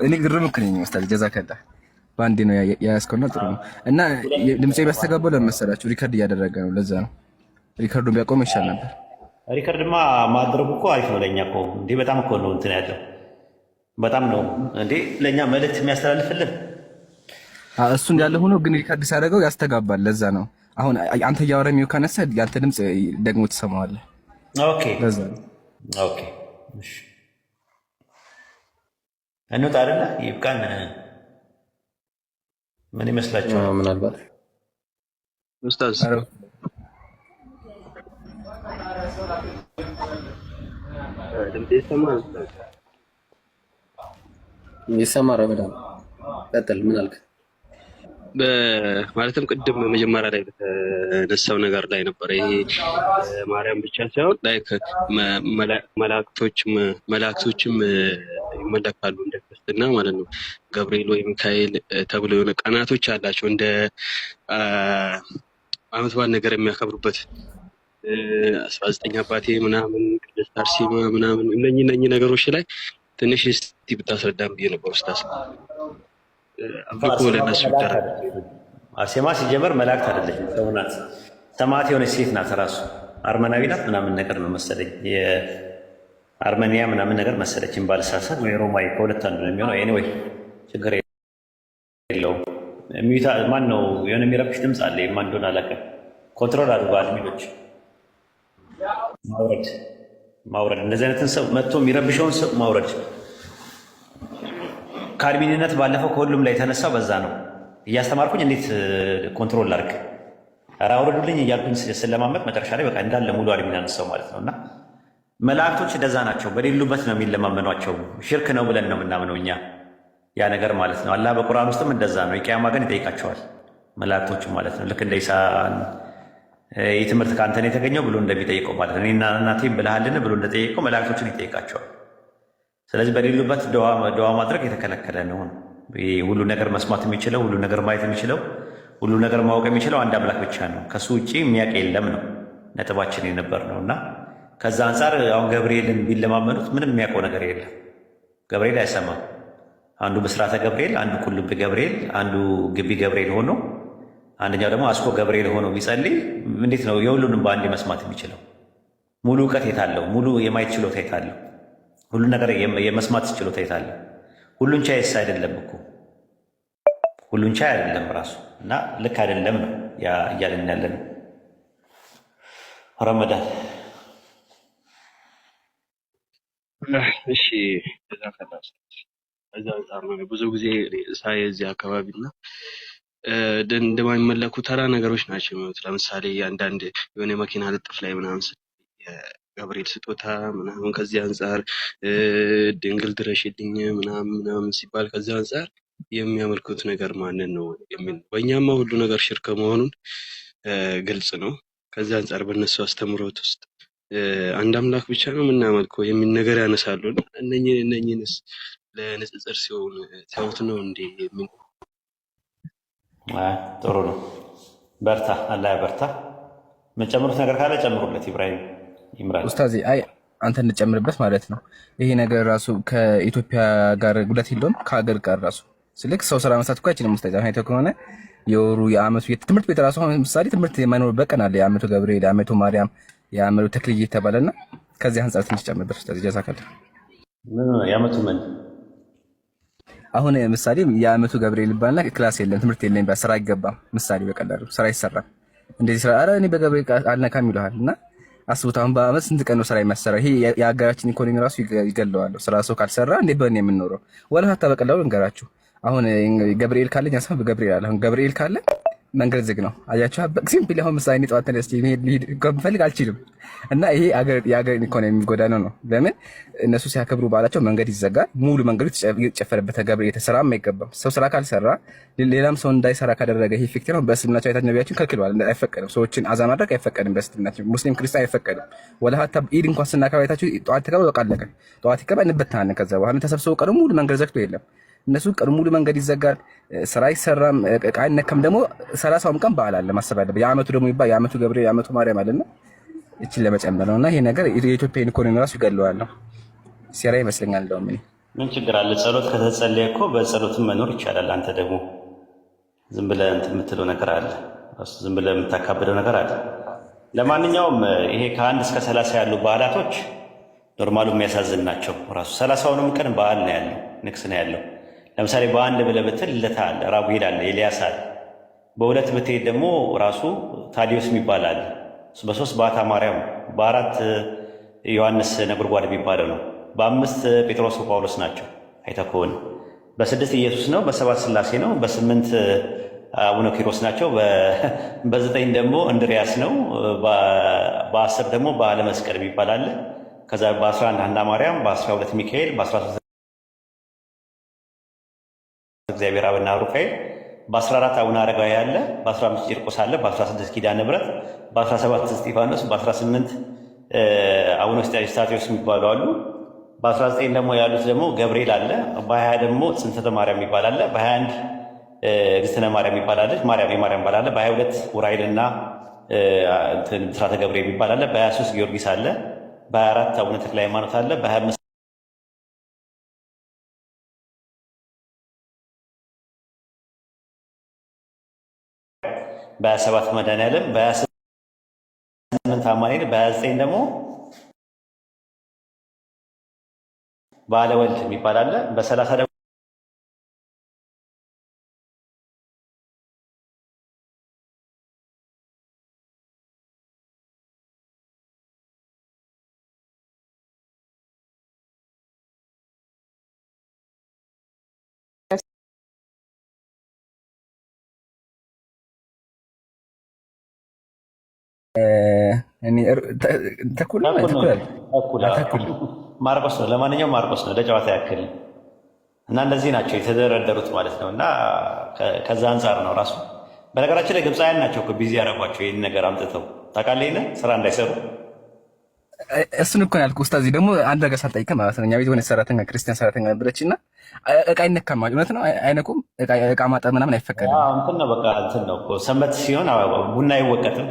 እኔ ግርም እኮ ነኝ ኡስታዝ። ጀዛከላ በአንዴ ነው ያያዝከውና ጥሩ ነው። እና ድምጼ ቢያስተጋባው ለመሰላችሁ ሪከርድ እያደረገ ነው። ለዛ ነው ሪከርዱን ቢያቆም ይሻል ነበር። ሪከርድማ ማድረጉ እኮ አሪፍ ነው ለእኛ እኮ እንዴ። በጣም እኮ ነው እንትን ያለው በጣም ነው እንዴ ለእኛ መልዕክት የሚያስተላልፍልን እሱ እንዳለ ሆኖ ግን ሪከርድ ሲያደርገው ያስተጋባል። ለዛ ነው አሁን አንተ እያወራ የሚው ካነሳ ያንተ ድምጽ ደግሞ ትሰማዋለህ። ኦኬ ለዛ ነው ኦኬ። እሺ እንውጣ አይደለ? ይብቃን። ምን ይመስላችኋል? ምናልባት ኡስታዝ ድምጤ ይሰማል? ይሰማል። ረመዳን ቀጥል። ምን አልክ? ማለትም ቅድም መጀመሪያ ላይ በተነሳው ነገር ላይ ነበር። ይሄ ማርያም ብቻ ሳይሆን ላይ መላእክቶችም ይመለካሉ እንደ ክርስትና ማለት ነው። ገብርኤል ወይ ሚካኤል ተብሎ የሆነ ቀናቶች አላቸው እንደ ዓመት በዓል ነገር የሚያከብሩበት 19 አባቴ ምናምን ቅድስት አርሴማ ምናምን እነኚህ ነገሮች ላይ ትንሽ እስቲ ብታስረዳም ብዬ ነበር ኡስታዝ። አምልኮ ለነሱ ይደረግ። አርሴማ ሲጀመር መላእክት አይደለችም፣ ሰው ናት። ሰማዕት የሆነች ሴት ናት። ራሱ አርመናዊ ናት ምናምን ነገር ነው መሰለኝ፣ የአርመኒያ ምናምን ነገር መሰለችኝ ባልሳሳት፣ ወይ ሮማዊ፣ ከሁለት አንዱ ነው የሚሆነው። ኤኒዌይ ችግር የለውም። ማን ነው የሆነ የሚረብሽ ድምፅ አለ፣ ማን እንደሆነ አላውቅም። ኮንትሮል አድርገው አድሚኖች ማውረድ እንደዚህ አይነትን ሰው መጥቶ የሚረብሸውን ሰው ማውረድ። ከአድሚንነት ባለፈው ከሁሉም ላይ የተነሳው በዛ ነው። እያስተማርኩኝ እንዴት ኮንትሮል ላድርግ፣ ኧረ አውረዱልኝ እያልኩኝ ስለማመጥ መጨረሻ ላይ በቃ እንዳለ ሙሉ አድሚን አነሳው ማለት ነው። እና መላእክቶች እንደዛ ናቸው፣ በሌሉበት ነው የሚለማመኗቸው። ሽርክ ነው ብለን ነው የምናምነው እኛ ያ ነገር ማለት ነው። አላህ በቁርአን ውስጥም እንደዛ ነው። የቂያማ ግን ይጠይቃቸዋል መላእክቶቹ ማለት ነው። ልክ እንደ ኢሳን ይህ ትምህርት ከአንተ ነው የተገኘው ብሎ እንደሚጠይቀው ማለት ነው። እኔና እናቴ ብልሃልን ብሎ እንደጠየቀው መላእክቶችን ይጠይቃቸዋል። ስለዚህ በሌሉበት ደዋ ማድረግ የተከለከለ ነው። ሁሉ ነገር መስማት የሚችለው፣ ሁሉ ነገር ማየት የሚችለው፣ ሁሉ ነገር ማወቅ የሚችለው አንድ አምላክ ብቻ ነው። ከሱ ውጭ የሚያውቅ የለም ነው ነጥባችን የነበር ነው። እና ከዛ አንጻር አሁን ገብርኤልን ቢለማመኑት ምንም የሚያውቀው ነገር የለም። ገብርኤል አይሰማም። አንዱ ብስራተ ገብርኤል፣ አንዱ ቁልቢ ገብርኤል፣ አንዱ ግቢ ገብርኤል ሆኖ አንደኛው ደግሞ አስኮ ገብርኤል ሆኖ ቢጸልይ እንዴት ነው የሁሉንም በአንድ መስማት የሚችለው? ሙሉ እውቀት የታለው? ሙሉ የማየት ችሎታ የታለው? ሁሉ ነገር የመስማት ችሎታ የታለው? ሁሉን ቻይስ አይደለም እኮ ሁሉን ቻይ አይደለም ራሱ። እና ልክ አይደለም ነው እያለን ያለ ነው። ረመዳን እሺ፣ እዛ አንጻር ነው ብዙ ጊዜ ሳይ እዚህ አካባቢና እንደማይመለኩ ተራ ነገሮች ናቸው የሚሆኑት። ለምሳሌ አንዳንድ የሆነ የመኪና ልጥፍ ላይ ምናምን የገብርኤል ስጦታ ምናምን ከዚህ አንጻር ድንግል ድረሽልኝ ምናምን ሲባል ከዚህ አንጻር የሚያመልኩት ነገር ማንን ነው የሚል በእኛማ ሁሉ ነገር ሽርክ መሆኑን ግልጽ ነው። ከዚህ አንጻር በእነሱ አስተምሮት ውስጥ አንድ አምላክ ብቻ ነው የምናመልከው የሚል ነገር ያነሳሉ። እነኝንስ ለንጽጽር ሲሆን ሲያዩት ነው እንዴ? ጥሩ ነው። በርታ፣ አላህ ያበርታ። መጨምሩት ነገር ካለ ጨምሩለት። ኢብራሂም ይምራል። ኡስታዚ አይ አንተ እንጨምርበት ማለት ነው። ይሄ ነገር ራሱ ከኢትዮጵያ ጋር ጉዳት የለውም ከሀገር ጋር ራሱ ስልክ ሰው ስራ መስራት እኮ አይችልም። ሙስታዚ አይተህ ከሆነ የወሩ የአመቱ ትምህርት ቤት ራሱ አሁን ምሳሌ ትምህርት የማይኖርበት ቀን አለ። የአመቱ ገብርኤል፣ የአመቱ ማርያም፣ የአመቱ ተክልዬ የተባለና ከዚህ አንጻር ትንሽ ጨምርበት ኡስታዚ ጀዛከላ። የአመቱ ምን አሁን ምሳሌ የአመቱ ገብርኤል ይባልና ክላስ የለም ትምህርት የለም ስራ አይገባም። ምሳሌ በቀላሉ ስራ አይሰራም። እንደዚህ ስራ አረ እኔ በገብርኤል አልነካም ይለዋል እና አስቡት አሁን በአመት ስንት ቀን ነው ስራ የማሰራ? ይሄ የሀገራችን ኢኮኖሚ ራሱ ይገለዋል። ስራ ሰው ካልሰራ እንዴት በእኔ የምንኖረው? ወላ ሀታ በቀላሉ እንገራችሁ አሁን ገብርኤል ካለኝ ያሳብ ገብርኤል አለ። አሁን ገብርኤል ካለ መንገድ ዝግ ነው። አያችሁ ሲምፕሊ አሁን ምሳሌ እኔ ጠዋት ተነስቼ መሄድ ከምፈልግ አልችልም። እና ይሄ የሀገር ኢኮኖሚ የሚጎዳ ነው። ለምን እነሱ ሲያከብሩ በዓላቸው መንገድ ይዘጋል፣ ሙሉ መንገዱ ይጨፈርበት። ገብርኤል የተሰራ አይገባም። ሰው ስራ ካልሰራ ሌላም ሰው እንዳይሰራ ካደረገ ይሄ ኢፌክት ነው። በእስልምናቸው አይታት ነቢያችን ከልክለዋል፣ አይፈቀድም። ሰዎችን አዛ ማድረግ አይፈቀድም በእስልምናቸው። ሙስሊም ክርስቲያን አይፈቀድም። ወላ ሀታ ኢድ እንኳን ስናከብር አይታችሁ ጠዋት ተቀበል በቃ አለቀ። ጠዋት ይቀበል እንበታለን። ከዛ በኋላ ተሰብስበው ቀኑ ሙሉ መንገድ ዘግቶ የለም እነሱ ቀኑ ሙሉ መንገድ ይዘጋል፣ ስራ አይሰራም፣ ዕቃ አይነካም። ደግሞ 30ም ቀን በዓል አለ ማሰብ አለበት። የአመቱ ደግሞ ይባል የአመቱ ገብርኤል የአመቱ ማርያም አለና እቺን ለመጨመር ነውና ይሄ ነገር የኢትዮጵያን ኢኮኖሚ ራሱ ይገለዋል ነው ሲራ ይመስለኛል። እንደውም ምን ችግር አለ? ጸሎት ከተጸለየ እኮ በጸሎትም መኖር ይቻላል። አንተ ደግሞ ዝም ብለህ እንትን የምትለው ነገር አለ፣ ዝም ብለህ የምታካብደው ነገር አለ። ለማንኛውም ይሄ ከ1 እስከ 30 ያሉ በዓላቶች ኖርማሉ የሚያሳዝን ናቸው። ራሱ 30ውንም ቀን በዓል ነው ያለው፣ ንግስ ነው ያለው። ለምሳሌ በ1 ብለህ ብትል ልደታ አለ፣ ራጉኤል አለ፣ ኤልያስ አለ። በ2 ብትሄድ ደግሞ ራሱ ታዲዮስ የሚባል አለ። በ3 ባታ ማርያም፣ በ4 ዮሐንስ ነጎድጓድ የሚባለው ነው። በ5 ጴጥሮስ ጳውሎስ ናቸው አይተህ ከሆነ። በ6 ኢየሱስ ነው። በ7 ስላሴ ነው። በ8 አቡነ ኪሮስ ናቸው። በ9 ደግሞ እንድሪያስ ነው። በ10 ደግሞ በዓለ መስቀል የሚባል አለ። ከዛ በ11 ሐና ማርያም፣ በ12 ሚካኤል፣ በ13 እግዚአብሔር አብና ሩፋኤል፣ በ14 አቡነ አረጋዊ አለ፣ በ15 ቂርቆስ አለ፣ በ16 ኪዳነ ምሕረት፣ በ17 እስጢፋኖስ፣ በ18 አቡነ ስጣቴዎስ የሚባሉ አሉ። በ19 ደግሞ ያሉት ደግሞ ገብርኤል አለ። በ20 ደግሞ ጽንሰተ ማርያም የሚባል አለ። በ21 እግዝእትነ ማርያም የሚባል አለች፣ የማርያም ባል አለ። በ22 ኡራኤልና ብስራተ ገብርኤል የሚባል አለ። በ23 ጊዮርጊስ አለ። በ24 አቡነ ተክለ ሃይማኖት አለ። በ25 በ27 መድኃኔዓለም፣ በ28 አማኑኤል፣ በ29 ደግሞ በዓለ ወልድ የሚባል አለ። በ30 ደግሞ ማርቆስ ነው። ለማንኛውም ማርቆስ ነው ለጨዋታ ያክል እና እንደዚህ ናቸው የተደረደሩት ማለት ነው። እና ከዛ አንጻር ነው ራሱ። በነገራችን ላይ ግብፃውያን ናቸው ቢዚ ያደረጓቸው ይህን ነገር አምጥተው ታውቃለህ፣ ስራ እንዳይሰሩ። እሱን እኮ ያልኩህ ኡስታዝ። ደግሞ አንድ ነገር ሳልጠይቅህ ማለት ነው እኛ ቤት የሆነች ሰራተኛ ክርስቲያን ሰራተኛ ነበረች እና እቃ አይነካም። እውነት ነው አይነኩም። እቃ ማጠብ ምናምን አይፈቀድም። እንትን ነው በቃ እንትን ነው። ሰንበት ሲሆን ቡና አይወቀጥም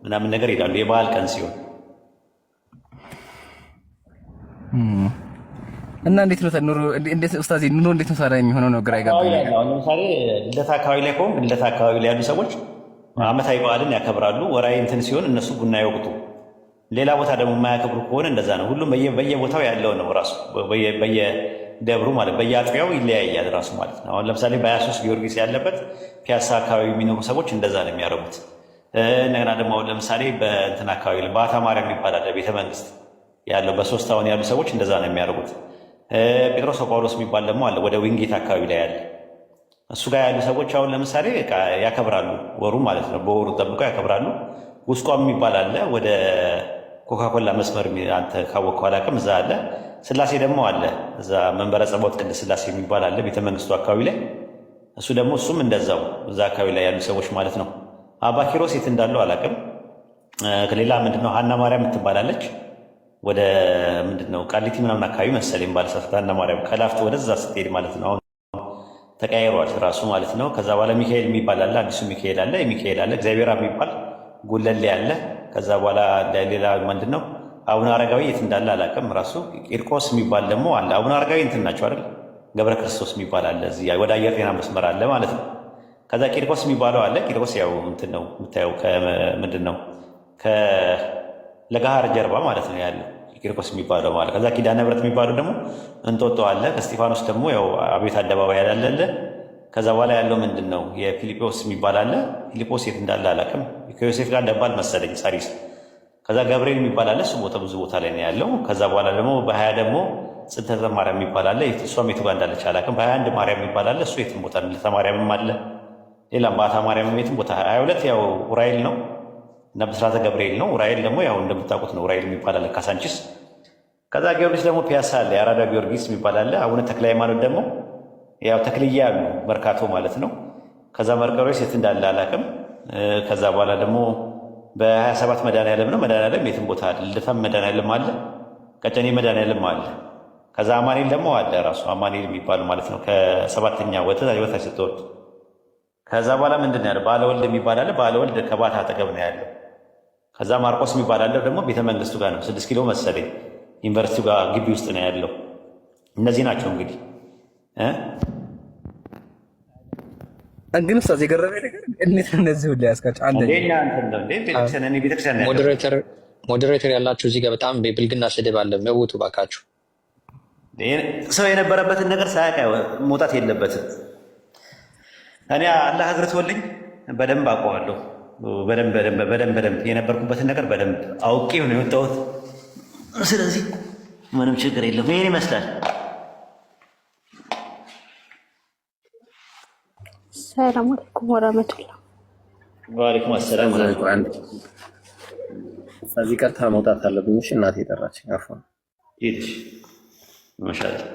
ምናምን ነገር ይላሉ። የበዓል ቀን ሲሆን እና እንዴት ነው ኑሮ? እንዴት ኡስታዝ ኑሮ እንዴት ነው ታዲያ የሚሆነው? ነው ግራ ይገባኝ። ለምሳሌ ልደታ አካባቢ ላይ ከሆንክ ልደታ አካባቢ ላይ ያሉ ሰዎች ዓመታዊ በዓልን ያከብራሉ። ወራዊ እንትን ሲሆን እነሱ ቡና ይወቅጡ። ሌላ ቦታ ደግሞ የማያከብሩ ከሆነ እንደዛ ነው። ሁሉም በየቦታው ያለው ነው ራሱ በየደብሩ ማለት በየአጥቢያው ይለያያል ራሱ ማለት ነው። አሁን ለምሳሌ በ23 ጊዮርጊስ ያለበት ፒያሳ አካባቢ የሚኖሩ ሰዎች እንደዛ ነው የሚያደርጉት። እንደገና ደግሞ አሁን ለምሳሌ በእንትን አካባቢ ባታ ማርያም ይባላል ቤተ መንግስት ያለው በ3 አሁን ያሉ ሰዎች እንደዛ ነው የሚያደርጉት። ጴጥሮስ ጳውሎስ የሚባል ደግሞ አለ ወደ ዊንጌት አካባቢ ላይ ያለ እሱ ጋር ያሉ ሰዎች አሁን ለምሳሌ ያከብራሉ፣ ወሩ ማለት ነው። በወሩ ጠብቀው ያከብራሉ። ጉስቋም የሚባል አለ ወደ ኮካኮላ መስመር አንተ ካወቅከው አላውቅም፣ እዛ አለ። ስላሴ ደግሞ አለ እዛ መንበረ ጸባዖት ቅድስት ስላሴ የሚባል አለ ቤተ መንግስቱ አካባቢ ላይ። እሱ ደግሞ እሱም እንደዛው እዛ አካባቢ ላይ ያሉ ሰዎች ማለት ነው። አባ ኪሮስ የት እንዳለው አላውቅም። ከሌላ ምንድነው ሀና ማርያም ትባላለች። ወደ ምንድነው ቃሊቲ ምናምን አካባቢ መሰለኝ ባለሰዓት እና ማርያም ከላፍቶ ወደዛ ስትሄድ ማለት ነው። አሁን ተቀያይሯል ራሱ ማለት ነው። ከዛ በኋላ ሚካኤል የሚባል አለ፣ አዲሱ ሚካኤል አለ፣ የሚካኤል አለ፣ እግዚአብሔር የሚባል ጉለሌ አለ። ከዛ በኋላ ሌላ ምንድነው አቡነ አረጋዊ የት እንዳለ አላውቅም። ራሱ ቂርቆስ የሚባል ደግሞ አለ። አቡነ አረጋዊ እንትን ናቸው አይደል? ገብረ ክርስቶስ የሚባል አለ፣ እዚህ ወደ አየር ጤና መስመር አለ ማለት ነው። ከዛ ቂርቆስ የሚባለው አለ። ቂርቆስ ያው እንትን ነው የምታየው ምንድን ነው ከለጋሃር ጀርባ ማለት ነው ያለው ቂርቆስ የሚባለው ማለት። ከዛ ኪዳነ ምሕረት የሚባለው ደግሞ እንጦጦ አለ። ከስጢፋኖስ ደግሞ ያው አቤት አደባባይ ያላለለ። ከዛ በኋላ ያለው ምንድን ነው የፊልጶስ የሚባል አለ። ፊልጶስ የት እንዳለ አላውቅም። ከዮሴፍ ጋር እንደባል መሰለኝ ሳሪስ። ከዛ ገብርኤል የሚባል አለ። እሱ ቦታ ብዙ ቦታ ላይ ነው ያለው። ከዛ በኋላ ደግሞ በ20 ደግሞ ጽንተተ ማርያም የሚባል አለ። እሷም የቱ ጋር እንዳለች አላውቅም። በ21 ማርያም የሚባል አለ። እሱ የትም ቦታ ልደታ ማርያምም አለ። ሌላም ባታ ማርያም የትም ቦታ 22 ያው ኡራኤል ነው እና ብስራተ ገብርኤል ነው። ኡራኤል ደግሞ ያው እንደምታውቁት ነው። ኡራኤል የሚባል አለ ካሳንቺስ። ከዛ ጊዮርጊስ ደግሞ ፒያሳ አለ። የአራዳ ጊዮርጊስ የሚባል አለ። አቡነ ተክለ ሃይማኖት ደግሞ ያው ተክልያ ያሉ መርካቶ ማለት ነው። ከዛ መርቆሬዎስ የት እንዳለ አላውቅም። ከዛ በኋላ ደግሞ በ27 መድኃኔዓለም ነው። መድኃኔዓለም የትም ቦታ አለ። ልደታም መድኃኔዓለም አለ። ቀጨኔ መድኃኔዓለም አለ። ከዛ አማኑኤል ደግሞ አለ። ራሱ አማኑኤል የሚባሉ ማለት ነው ከሰባተኛ ወታች ስትወርድ። ከዛ በኋላ ምንድን ያለው ባለወልድ የሚባል አለ። ባለወልድ ከባታ አጠገብ ነው ያለው። ከዛ ማርቆስ የሚባል አለ ደግሞ ቤተ መንግስቱ ጋር ነው 6 ኪሎ መሰለኝ ዩኒቨርሲቲው ጋር ግቢ ውስጥ ነው ያለው። እነዚህ ናቸው እንግዲህ ግን ኡስታዝ የገረመኝ ነገር እንዴት እነዚህ ሁሉ ያስካቸው አንደኛ ሞዴሬተር ያላችሁ እዚህ ጋር በጣም በብልግና ስድብ አለ። መውቱ ባካችሁ። ሰው የነበረበትን ነገር ሳያውቅ መውጣት የለበትም። እኔ አላህ አግርቶልኝ በደንብ አውቀዋለሁ። በደንብ የነበርኩበትን ነገር በደንብ አውቄ ነው የወጣሁት። ስለዚህ ምንም ችግር የለም። ይሄን ይመስላል። ሰላም አለይኩም ወራህመቱላህ። ወአለይኩም አሰላም። እዚህ ቀጥታ መውጣት አለብኝ። እሺ እናቴ ጠራችኝ። አፎን ይድሽ ማሻአላህ።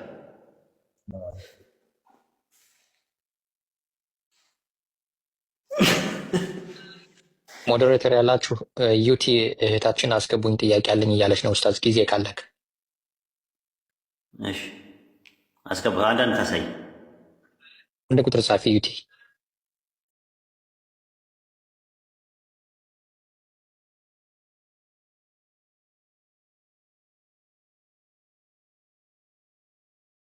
ሞዴሬተር ያላችሁ ዩቲ እህታችን አስገቡኝ ጥያቄ አለኝ እያለች ነው። ኡስታዝ ጊዜ ካለክ እሺ አስገባ። አንዳንድ ታሳይ እንደ ቁጥር ጻፊ ዩቲ